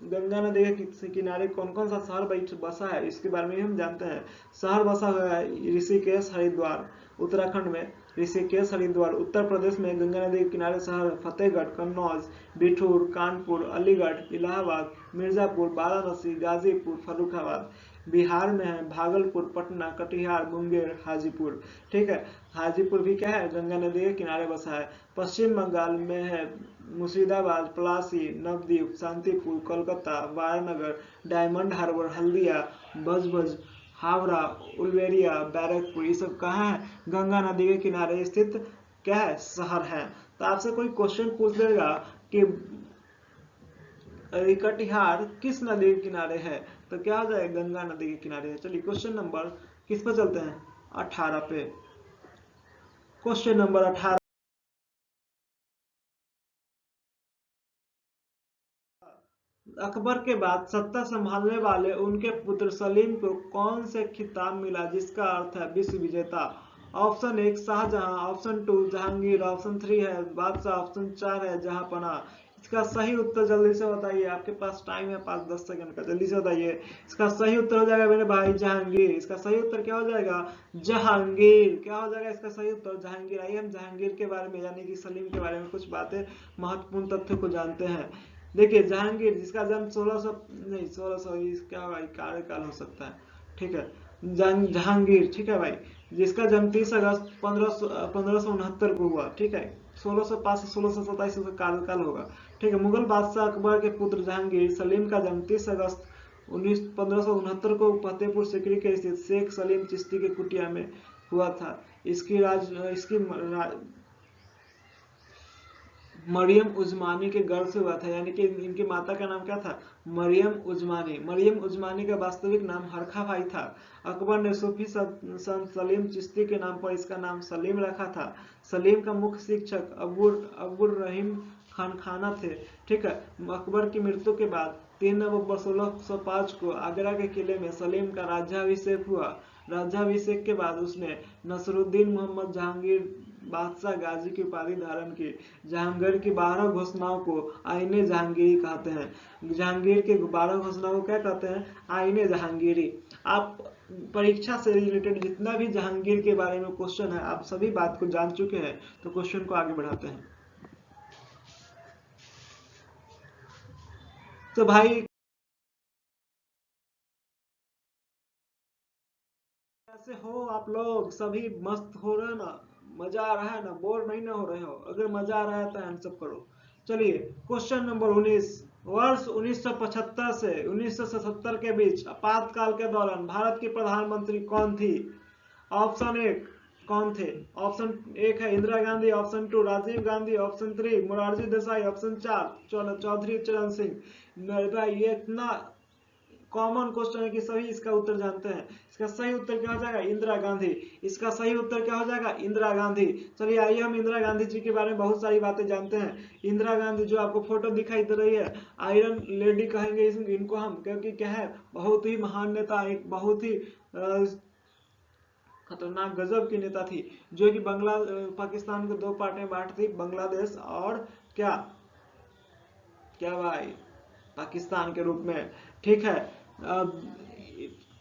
गंगा नदी के किनारे कौन कौन सा शहर बसा है इसके बारे में हम जानते हैं। शहर बसा हुआ है ऋषिकेश हरिद्वार उत्तराखंड में, ऋषिकेश हरिद्वार। उत्तर प्रदेश में गंगा नदी के किनारे शहर फतेहगढ़, कन्नौज, बिठूर, कानपुर, अलीगढ़, इलाहाबाद, मिर्जापुर, वाराणसी, गाजीपुर, फर्रुखाबाद। बिहार में है भागलपुर, पटना, कटिहार, मुंगेर, हाजीपुर। ठीक है, हाजीपुर भी क्या है, गंगा नदी के किनारे बसा है। पश्चिम बंगाल में है मुर्शिदाबाद, पलासी, नवद्वीप, शांतिपुर, कोलकाता, वारानगर, डायमंड हार्बर, हल्दिया, बजबज, हावड़ा, उलवेरिया, बैरकपुर। ये सब कहाँ है, गंगा नदी के किनारे स्थित क्या है, शहर है। तो आपसे कोई क्वेश्चन पूछ देगा कि कटिहार किस नदी के किनारे है, तो क्या हो जाएगा, गंगा नदी के किनारे है। चलिए क्वेश्चन नंबर किस पे चलते हैं, 18 पे। क्वेश्चन नंबर 18, अकबर के बाद सत्ता संभालने वाले उनके पुत्र सलीम को कौन से खिताब मिला जिसका अर्थ है विश्व विजेता। Option 1 Shahjahan, option 2 Jahangir, option 3 है बादशाह, ऑप्शन 4 है जहांपना। इसका सही उत्तर जल्दी से बताइए, आपके पास टाइम है 5-10 सेकंड का, जल्दी से बताइए। इसका सही उत्तर हो जाएगा मेरे भाई जहांगीर। इसका सही उत्तर क्या हो जाएगा, जहांगीर। क्या हो जाएगा इसका सही उत्तर, जहांगीर। आइए हम जहांगीर के बारे में यानी कि सलीम के बारे में कुछ बातें, महत्वपूर्ण तथ्यों को जानते हैं। देखिए जहांगीर जिसका जन्म 1600 नहीं 1600 क्या भाई कार्यकाल हो सकता है, ठीक है। जहांगीर, ठीक है भाई, जिसका जन्म 30 अगस्त 1569 को हुआ, ठीक है। 1605 से 1627 का कार्यकाल होगा, ठीक है। मुगल बादशाह अकबर के पुत्र जहांगीर सलीम का जन्म 30 अगस्त 1569 को फतेहपुर सिकरी के स्थित शेख सलीम चिश्ती के कुटिया में हुआ था। इसकी मरियम उजमानी के गर्भ से हुआ था, यानी कि इनकी माता का नाम क्या था, मरियम उजमानी। मरियम उजमानी का वास्तविक नाम हरखा भाई था। अकबर ने सूफी संत सलीम चिश्ती के नाम पर इसका नाम सलीम रखा था। सलीम का मुख्य शिक्षक अब्दुल रहीम खान खाना थे, ठीक है। अकबर की मृत्यु के बाद 3 नवंबर 1605 को आगरा के किले में सलीम का राज्याभिषेक हुआ। राज्याभिषेक के बाद उसने नसरुद्दीन मोहम्मद जहांगीर बादशाह गाजी की उपाधि धारण की। जहांगीर की 12 घोषणाओं को आईने जहांगीरी कहते हैं। जहांगीर के 12 घोषणाओं को क्या कहते हैं, आईने जहांगीरी। आप परीक्षा से रिलेटेड जितना भी जहांगीर के बारे में क्वेश्चन है, आप सभी बात को जान चुके हैं, तो क्वेश्चन को आगे बढ़ाते हैं। तो भाई कैसे हो आप लोग, सभी मस्त हो रहे हैं ना, मजा आ रहा है ना, बोर नहीं ना हो रहे हो। अगर मजा आ रहा है तो हैंड्स अप करो। चलिए क्वेश्चन नंबर 19, वर्ष 1975 से 1977 के बीच आपातकाल के दौरान भारत की प्रधानमंत्री कौन थी। ऑप्शन 1 कौन थे, ऑप्शन 1 है Indira Gandhi, option 2 Rajiv Gandhi, option 3 Morarji Desai, option 4 Chaudhary Charan Singh. ये इतना कॉमन क्वेश्चन है कि सभी इसका उत्तर जानते हैं। इसका सही उत्तर क्या हो जाएगा, इंदिरा गांधी। इसका सही उत्तर क्या हो जाएगा, इंदिरा गांधी। चलिए आइए हम इंदिरा गांधी जी के बारे में बहुत सारी बातें जानते हैं। इंदिरा गांधी जो आपको फोटो दिखाई दे रही है, आयरन लेडी कहेंगे इनको हम, क्योंकि क्या है, बहुत ही महान नेता, एक बहुत ही खतरनाक गजब की नेता थी, जो कि पाकिस्तान को 2 पार्ट में बांटती, बांग्लादेश और क्या क्या भाई, पाकिस्तान के रूप में, ठीक है।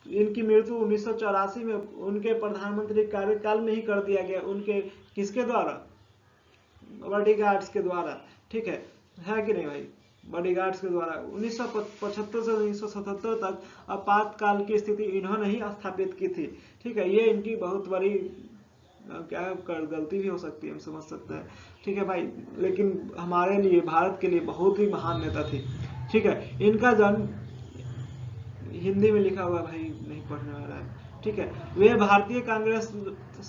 इनकी मृत्यु 1984 में उनके प्रधानमंत्री कार्यकाल में ही कर दिया गया, उनके किसके द्वारा, बॉडीगार्ड्स के द्वारा, ठीक है कि नहीं भाई, बॉडीगार्ड्स के द्वारा। 1975 से 1977 तक आपातकाल की स्थिति इन्होंने ही स्थापित की थी, ठीक है। ये इनकी बहुत बड़ी क्या गलती भी हो सकती है, हम समझ सकते हैं, ठीक है भाई, लेकिन हमारे लिए, भारत के लिए बहुत ही महान नेता थी, ठीक है। इनका जन्म हिंदी में लिखा हुआ भाई, नहीं पढ़ने वाला है, ठीक है। वे भारतीय कांग्रेस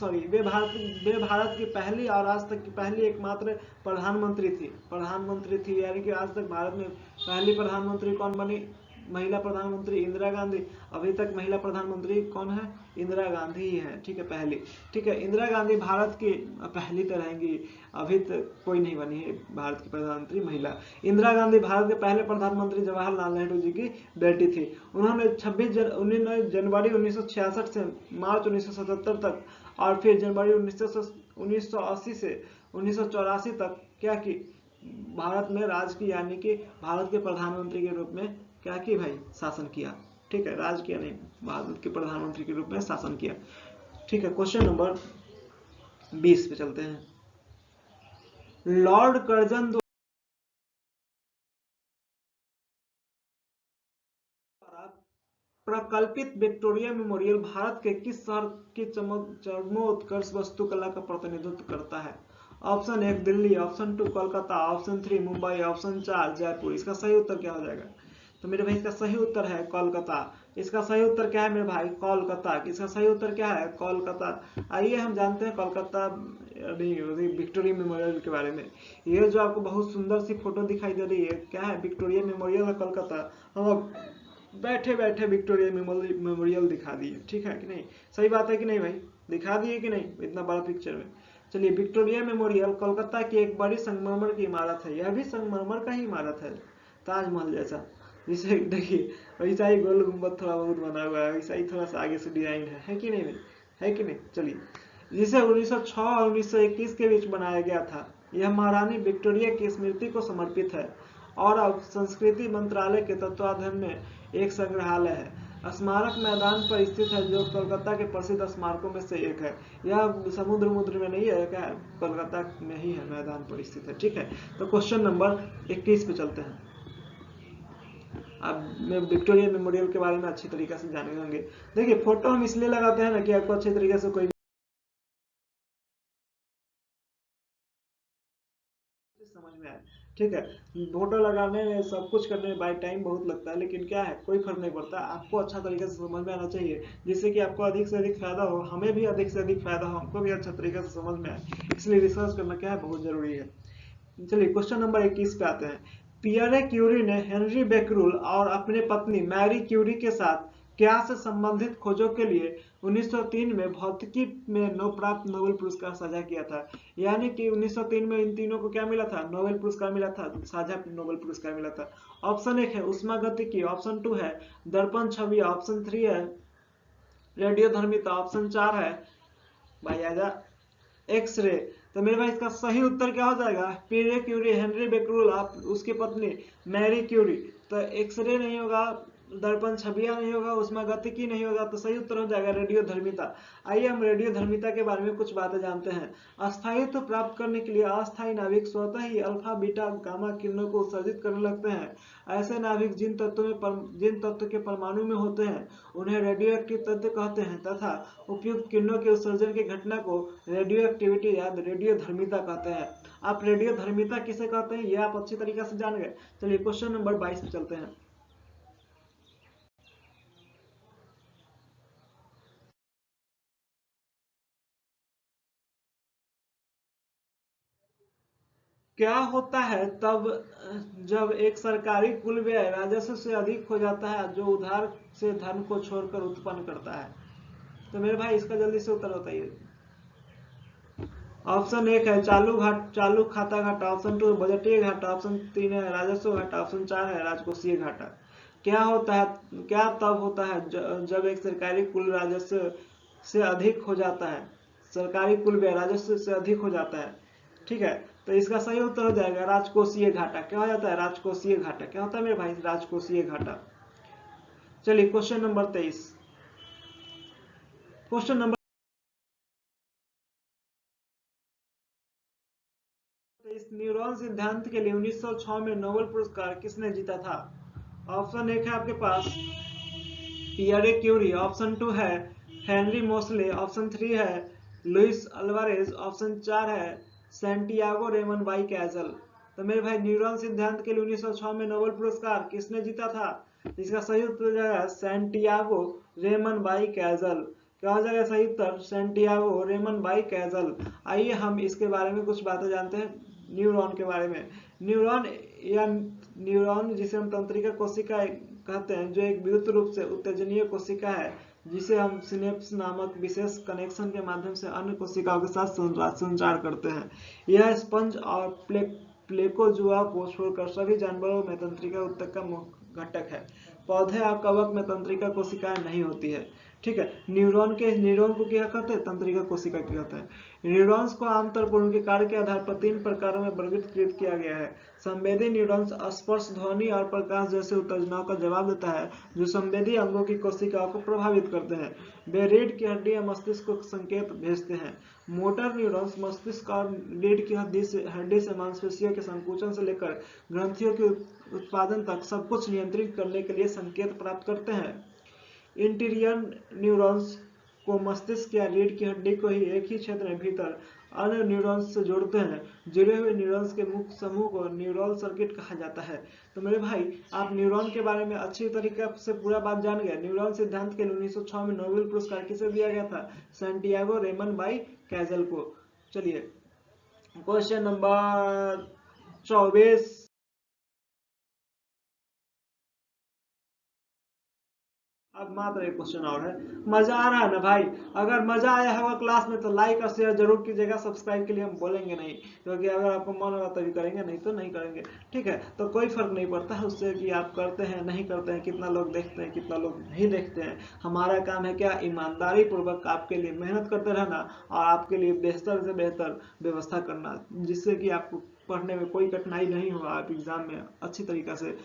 वे भारत की पहली और आज तक की पहली एकमात्र प्रधानमंत्री थी, यानी कि आज तक भारत में पहली प्रधानमंत्री कौन बनी, महिला प्रधानमंत्री इंदिरा गांधी। अभी तक महिला प्रधानमंत्री कौन है, इंदिरा गांधी ही है, ठीक है, पहली, ठीक है। इंदिरा गांधी भारत की पहली तो रहेंगी, अभी तक कोई नहीं बनी है भारत की प्रधानमंत्री महिला। इंदिरा गांधी भारत के पहले प्रधानमंत्री जवाहरलाल नेहरू जी की बेटी थी। उन्होंने 19 जनवरी 1966 से मार्च 1977 तक और फिर जनवरी 1980 से 1984 तक क्या की, भारत में राज की, यानी कि भारत के प्रधानमंत्री के रूप में क्या की भाई, शासन किया। ठीक है, राज किया नहीं, भारत के प्रधानमंत्री के रूप में शासन किया। ठीक है, क्वेश्चन नंबर 20 पे चलते हैं। लॉर्ड कर्जन द्वारा प्रकल्पित विक्टोरिया मेमोरियल भारत के किस शहर की चरमोत्कर्ष वास्तुकला का प्रतिनिधित्व करता है? Option 1 Delhi, option 2 Kolkata, option 3 Mumbai, option 4 Jaipur. इसका सही उत्तर क्या हो जाएगा? तो मेरे भाई इसका सही उत्तर है कोलकाता। इसका सही उत्तर क्या है मेरे भाई? कोलकाता। इसका सही उत्तर क्या है? कोलकाता। आइए हम जानते हैं कोलकाता विक्टोरिया मेमोरियल के बारे में। ये जो आपको बहुत सुंदर सी फोटो दिखाई दे रही है, क्या है? विक्टोरिया मेमोरियल है कोलकाता। हम बैठे बैठे विक्टोरिया मेमोरियल दिखा दिए, ठीक है कि नहीं? सही बात है कि नहीं भाई? दिखा दिए कि नहीं इतना बड़ा पिक्चर में? चलिए, विक्टोरिया मेमोरियल कोलकाता की एक बड़ी संगमरमर की इमारत है। यह भी संगमरमर का ही इमारत है, ताजमहल जैसा। जिसे देखिए वैसा ही गोल गुंबद थोड़ा बहुत बना हुआ है, वैसा ही थोड़ा सा आगे से डिजाइन है कि नहीं भाई? है कि नहीं? चलिए, जिसे 1906 और 1921 के बीच बनाया गया था। यह महारानी विक्टोरिया की स्मृति को समर्पित है और अब संस्कृति मंत्रालय के तत्वाधान में एक संग्रहालय है। स्मारक मैदान पर स्थित है, जो कोलकाता के प्रसिद्ध स्मारकों में से एक है। यह समुद्र में नहीं है, क्या है? कोलकाता में ही है, मैदान पर स्थित है। ठीक है, तो क्वेश्चन नंबर 21 पे चलते हैं। अब मैं विक्टोरिया मेमोरियल के बारे में अच्छी तरीके से जाने होंगे। देखिए, फोटो हम इसलिए लगाते हैं ना कि आपको अच्छी तरीके से कोई समझ में आए। ठीक है, फोटो लगाने में, सब कुछ करने में बाय टाइम बहुत लगता है, लेकिन क्या है, कोई फर्क नहीं पड़ता। आपको अच्छा तरीके से समझ में आना चाहिए, जिससे कि आपको अधिक से अधिक फायदा हो, हमें भी अधिक से अधिक फायदा हो, हमको भी अच्छा तरीके से समझ में आए। इसलिए रिसर्च करना क्या है, बहुत जरूरी है। चलिए, क्वेश्चन नंबर 21 पे आते हैं। पियरे क्यूरी ने हेनरी बेकरूल और अपने पत्नी मैरी क्यूरी के साथ क्या से संबंधित खोजों के लिए 1903 में भौतिकी में प्राप्त नोबेल पुरस्कार साझा किया था। यानी कि 1903 में इन तीनों को क्या मिला था? नोबेल पुरस्कार मिला था, साझा नोबेल पुरस्कार मिला था। ऑप्शन 1 है उष्मागतिकी, ऑप्शन 2 है दर्पण छवि, ऑप्शन 3 है रेडियोधर्मिता, ऑप्शन 4 है भाई आजा एक्सरे। तो मेरे भाई इसका सही उत्तर क्या हो जाएगा? पियरे क्यूरी, हेनरी बेकरूल, आप उसकी पत्नी मैरी क्यूरी। तो एक्सरे नहीं होगा, दर्पण छवियां नहीं होगा, उसमें गतिकी नहीं होगा, तो सही उत्तर हो जाएगा रेडियो धर्मिता। आइए हम रेडियो धर्मिता के बारे में कुछ बातें जानते हैं। अस्थायित्व प्राप्त करने के लिए अस्थायी नाभिक स्वतः ही अल्फा बीटा गामा किरणों को उत्सर्जित करने लगते हैं। ऐसे नाभिक जिन तत्व के परमाणु में होते हैं उन्हें रेडियो एक्टिव तत्व कहते हैं, तथा उपयुक्त किरणों के उत्सर्जन की घटना को रेडियो एक्टिविटी या रेडियो धर्मिता कहते हैं। आप रेडियो धर्मिता किसे कहते हैं, ये आप अच्छी तरीके से जान गए। चलिए, क्वेश्चन नंबर 22 पे चलते हैं। क्या होता है तब जब एक सरकारी कुल व्यय राजस्व से अधिक हो जाता है, जो उधार से धन को छोड़कर उत्पन्न करता है? तो मेरे भाई इसका जल्दी से उत्तर बताइए। ऑप्शन 1 है चालू खाता घाटा, ऑप्शन 2 बजटीय घाटा, ऑप्शन 3 है राजस्व घाटा, ऑप्शन 4 है राजकोषीय घाटा। क्या होता है, क्या तब होता है जब एक सरकारी कुल राजस्व से अधिक हो जाता है, सरकारी कुल व्यय राजस्व से अधिक हो जाता है? ठीक है, तो इसका सही उत्तर हो जाएगा राजकोषीय घाटा। क्या हो जाता है? राजकोषीय घाटा। क्या होता है मेरे भाई? राजकोषीय घाटा। चलिए, क्वेश्चन नंबर 23। क्वेश्चन नंबर इस न्यूरॉन सिद्धांत के लिए 1906 में नोबेल पुरस्कार किसने जीता था? ऑप्शन 1 है आपके पास पियरे क्यूरी, ऑप्शन 2 है हेनरी मोसले, ऑप्शन 3 है लुइस अल्वारेज, ऑप्शन 4 है सैंटियागो रेमन बाई कैजल। तो मेरे भाई, न्यूरॉन सिद्धांत के लिए 1906 में नोबेल पुरस्कार किसने जीता था? इसका सही उत्तर हो जाएगा सैंटियागो रेमन बाई कैजल। क्या हो जाएगा सही उत्तर? Santiago Ramon y Cajal. आइए हम इसके बारे में कुछ बातें जानते हैं, न्यूरॉन के बारे में। न्यूरॉन या न्यूरॉन जिसे हम तंत्रिका कोशिका कहते हैं, जो एक विद्युत रूप से उत्तेजनीय कोशिका है, जिसे हम सिनेप्स नामक विशेष कनेक्शन के माध्यम से अन्य कोशिकाओं के साथ संचार करते हैं। यह स्पंज और प्लेकोजुआ को छोड़कर सभी जानवरों में तंत्रिका ऊतक का मुख्य घटक है। पौधे और कवक में तंत्रिका कोशिकाएं नहीं होती है। ठीक है। न्यूरॉन को क्या कहते हैं? तंत्रिका कोशिका कहते हैं। न्यूरॉन्स को आमतौर पर उनके कार्य के आधार पर 3 प्रकारों में वर्गीकृत किया गया है। संवेदी न्यूरॉन्स स्पर्श, ध्वनि और प्रकाश जैसे उत्तेजनाओं का जवाब देता है, जो संवेदी अंगों की कोशिकाओं को प्रभावित करते हैं। वे रीढ़ की हड्डी या मस्तिष्क को संकेत भेजते हैं। मोटर न्यूरॉन्स मस्तिष्क और रीढ़ की हड्डी से मांसपेशियों के संकुचन से लेकर ग्रंथियों के उत्पादन तक सब कुछ नियंत्रित करने के लिए संकेत प्राप्त करते हैं। इंटीरियर न्यूरॉन्स को मस्तिष्क या रीढ़ की हड्डी को ही एक ही क्षेत्र में भीतर अन्य न्यूरॉन्स से जोड़ते हैं। जुड़े हुए न्यूरॉन्स के मुख्य समूह को न्यूरल सर्किट कहा जाता है। तो मेरे भाई, आप न्यूरॉन के बारे में अच्छी तरीके से पूरा बात जान गए। न्यूरॉन सिद्धांत के लिए 1906 में नोबेल पुरस्कार किसे दिया गया था? सैंटियागो रेमन बाई कैजल को। चलिए क्वेश्चन नंबर 24। अब मात्र एक क्वेश्चन और है। मजा आ रहा है ना भाई? अगर मजा आया होगा क्लास में तो लाइक और शेयर जरूर कीजिएगा। सब्सक्राइब के लिए हम बोलेंगे नहीं, क्योंकि अगर आपको मन होगा तभी करेंगे, नहीं तो नहीं करेंगे। ठीक है, तो कोई फर्क नहीं पड़ता है उससे कि आप करते हैं नहीं करते हैं, कितना लोग देखते हैं कितना लोग नहीं देखते हैं। हमारा काम है क्या? ईमानदारी पूर्वक आपके लिए मेहनत करते रहना और आपके लिए बेहतर से बेहतर व्यवस्था करना, जिससे कि आपको पढ़ने में कोई कठिनाई नहीं होगा, आप एग्जाम में अच्छी तरीके से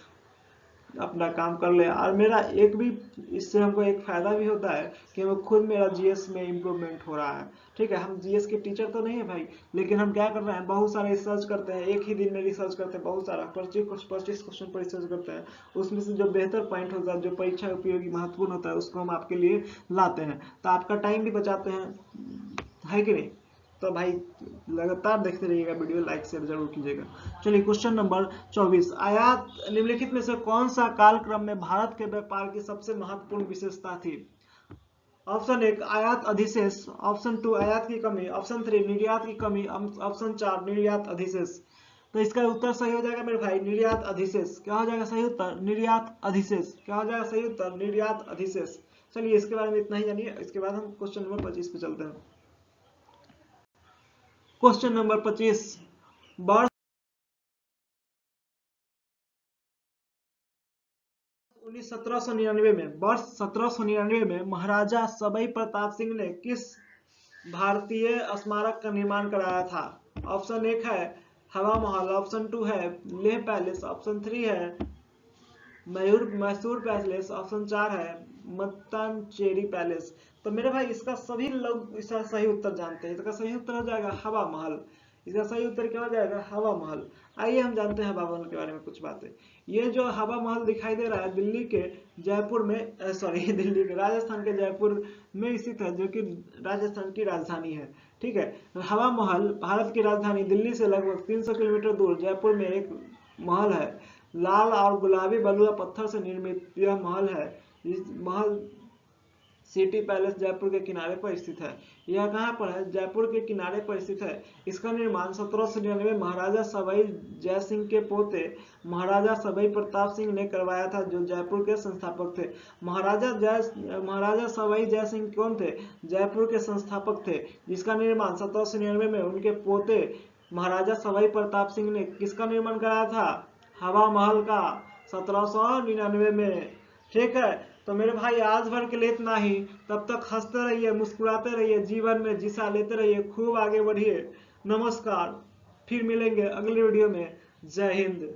अपना काम कर ले। और मेरा एक भी इससे हमको एक फायदा भी होता है कि मैं खुद मेरा जीएस में इम्प्रूवमेंट हो रहा है। ठीक है, हम जीएस के टीचर तो नहीं है भाई, लेकिन हम क्या कर रहे हैं? बहुत सारे रिसर्च करते हैं, एक ही दिन में रिसर्च करते हैं, बहुत सारा 25 क्वेश्चन पर रिसर्च करते हैं। उसमें से जो बेहतर पॉइंट होता है, जो परीक्षा उपयोगी महत्वपूर्ण होता है, उसको हम आपके लिए लाते हैं। तो आपका टाइम भी बचाते हैं, है कि नहीं? तो भाई लगातार देखते रहिएगा वीडियो, लाइक शेयर जरूर कीजिएगा। चलिए क्वेश्चन नंबर 24। आयात निम्नलिखित में से कौन सा कालक्रम में भारत के व्यापार की सबसे महत्वपूर्ण विशेषता थी? ऑप्शन 1 आयात अधिशेष, ऑप्शन 2 आयात की कमी, ऑप्शन 3 निर्यात की कमी, ऑप्शन 4 निर्यात अधिशेष। तो इसका उत्तर सही हो जाएगा मेरे भाई निर्यात अधिशेष। क्या हो जाएगा सही उत्तर? निर्यात अधिशेष। क्या हो जाएगा सही उत्तर? निर्यात अधिशेष। चलिए इसके बारे में इतना ही जानिए, इसके बाद हम क्वेश्चन नंबर 25 पे चलते हैं। Question number 25। वर्ष 1799 में, वर्ष 1799 में महाराजा सवाई प्रताप सिंह ने किस भारतीय स्मारक का निर्माण कराया था? ऑप्शन 1 है हवा महल, ऑप्शन 2 है लेह पैलेस, ऑप्शन 3 है मैसूर पैलेस, ऑप्शन 4 है मत्तानचेरी पैलेस। तो मेरे भाई इसका सभी लोग इसका सही उत्तर जानते हैं। इसका सही उत्तर हो जाएगा हवा महल। इसका सही उत्तर क्या हो जाएगा? हवा महल। आइए हम जानते हैं हवा महल के बारे में कुछ बातें। ये जो हवा महल दिखाई दे रहा है दिल्ली के जयपुर में, सॉरी दिल्ली के राजस्थान के जयपुर में स्थित है, जो कि राजस्थान की राजधानी है। ठीक है, हवा महल भारत की राजधानी दिल्ली से लगभग 300 किलोमीटर दूर जयपुर में एक महल है। लाल और गुलाबी बलुआ पत्थर से निर्मित यह महल है। इस महल सिटी पैलेस जयपुर के किनारे पर स्थित है। यह कहाँ पर है? जयपुर के किनारे पर स्थित है। इसका निर्माण 1799 महाराजा सवाई जय सिंह के पोते महाराजा सवाई प्रताप सिंह ने करवाया था, जो जयपुर के संस्थापक थे। महाराजा सवाई जय सिंह कौन थे? जयपुर के संस्थापक थे, जिसका निर्माण 1799 में उनके पोते महाराजा सवाई प्रताप सिंह ने किसका निर्माण कराया था? हवा महल का, 1799 में। ठीक है, तो मेरे भाई आज भर के लिए इतना ही। तब तक हंसते रहिए, मुस्कुराते रहिए, जीवन में जिसा लेते रहिए, खूब आगे बढ़िए। नमस्कार, फिर मिलेंगे अगले वीडियो में। जय हिंद।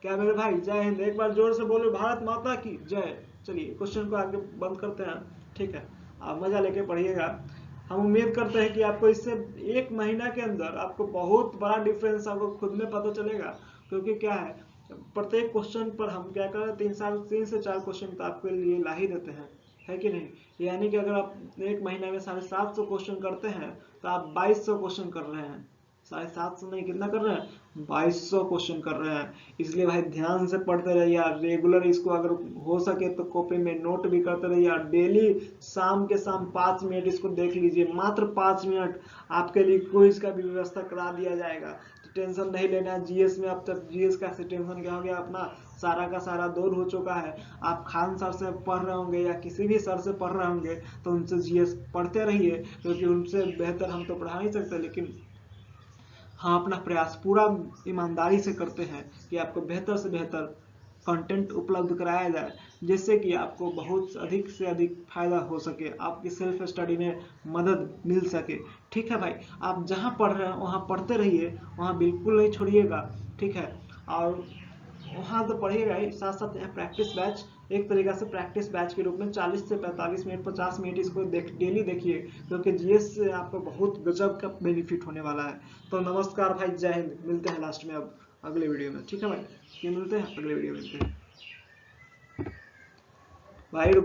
क्या मेरे भाई? जय हिंद। एक बार जोर से बोलो भारत माता की जय। चलिए क्वेश्चन को आगे बंद करते हैं। ठीक है, आप मजा लेके पढ़िएगा। हम उम्मीद करते हैं कि आपको इससे एक महीना के अंदर आपको बहुत बड़ा डिफरेंस आपको खुद में पता चलेगा। क्योंकि क्या है, प्रत्येक क्वेश्चन पर हम क्या कर रहे हैं, 3 से 4 क्वेश्चन तो आपके लिए ला ही देते हैं, है कि नहीं? यानी कि अगर आप एक महीना में 750 क्वेश्चन करते हैं तो आप 2200 क्वेश्चन कर रहे हैं। 750 नहीं, कितना कर रहे हैं? 2200 क्वेश्चन कर रहे हैं। इसलिए भाई ध्यान से पढ़ते रहिए, रेगुलर इसको अगर हो सके तो कॉपी में नोट भी करते रहिए। डेली शाम के शाम 5 मिनट इसको देख लीजिए, मात्र 5 मिनट। आपके लिए क्विज का भी व्यवस्था करा दिया जाएगा, तो टेंशन नहीं लेना। जीएस में अब तक जीएस का टेंशन क्या हो गया, अपना सारा का सारा दूर हो चुका है। आप खान सर से पढ़ रहे होंगे या किसी भी सर से पढ़ रहे होंगे, तो उनसे जीएस पढ़ते रहिए, क्योंकि उनसे बेहतर हम तो पढ़ा नहीं सकते, लेकिन हाँ अपना प्रयास पूरा ईमानदारी से करते हैं कि आपको बेहतर से बेहतर कंटेंट उपलब्ध कराया जाए, जिससे कि आपको बहुत अधिक से अधिक फायदा हो सके, आपकी सेल्फ स्टडी में मदद मिल सके। ठीक है भाई, आप जहाँ पढ़ रहे हैं वहाँ पढ़ते रहिए, वहाँ बिल्कुल नहीं छोड़िएगा। ठीक है, और वहाँ तो पढ़िएगा ही, साथ साथ यहाँ प्रैक्टिस बैच, एक तरीका से प्रैक्टिस बैच के रूप में 40 से 45 मिनट 50 मिनट इसको डेली देखिए, क्योंकि जीएस से आपको बहुत गजब का बेनिफिट होने वाला है। तो नमस्कार भाई, जय हिंद। मिलते हैं लास्ट में अब अगले वीडियो में। ठीक है भाई, ये मिलते हैं अगले वीडियो में, मिलते हैं भाई।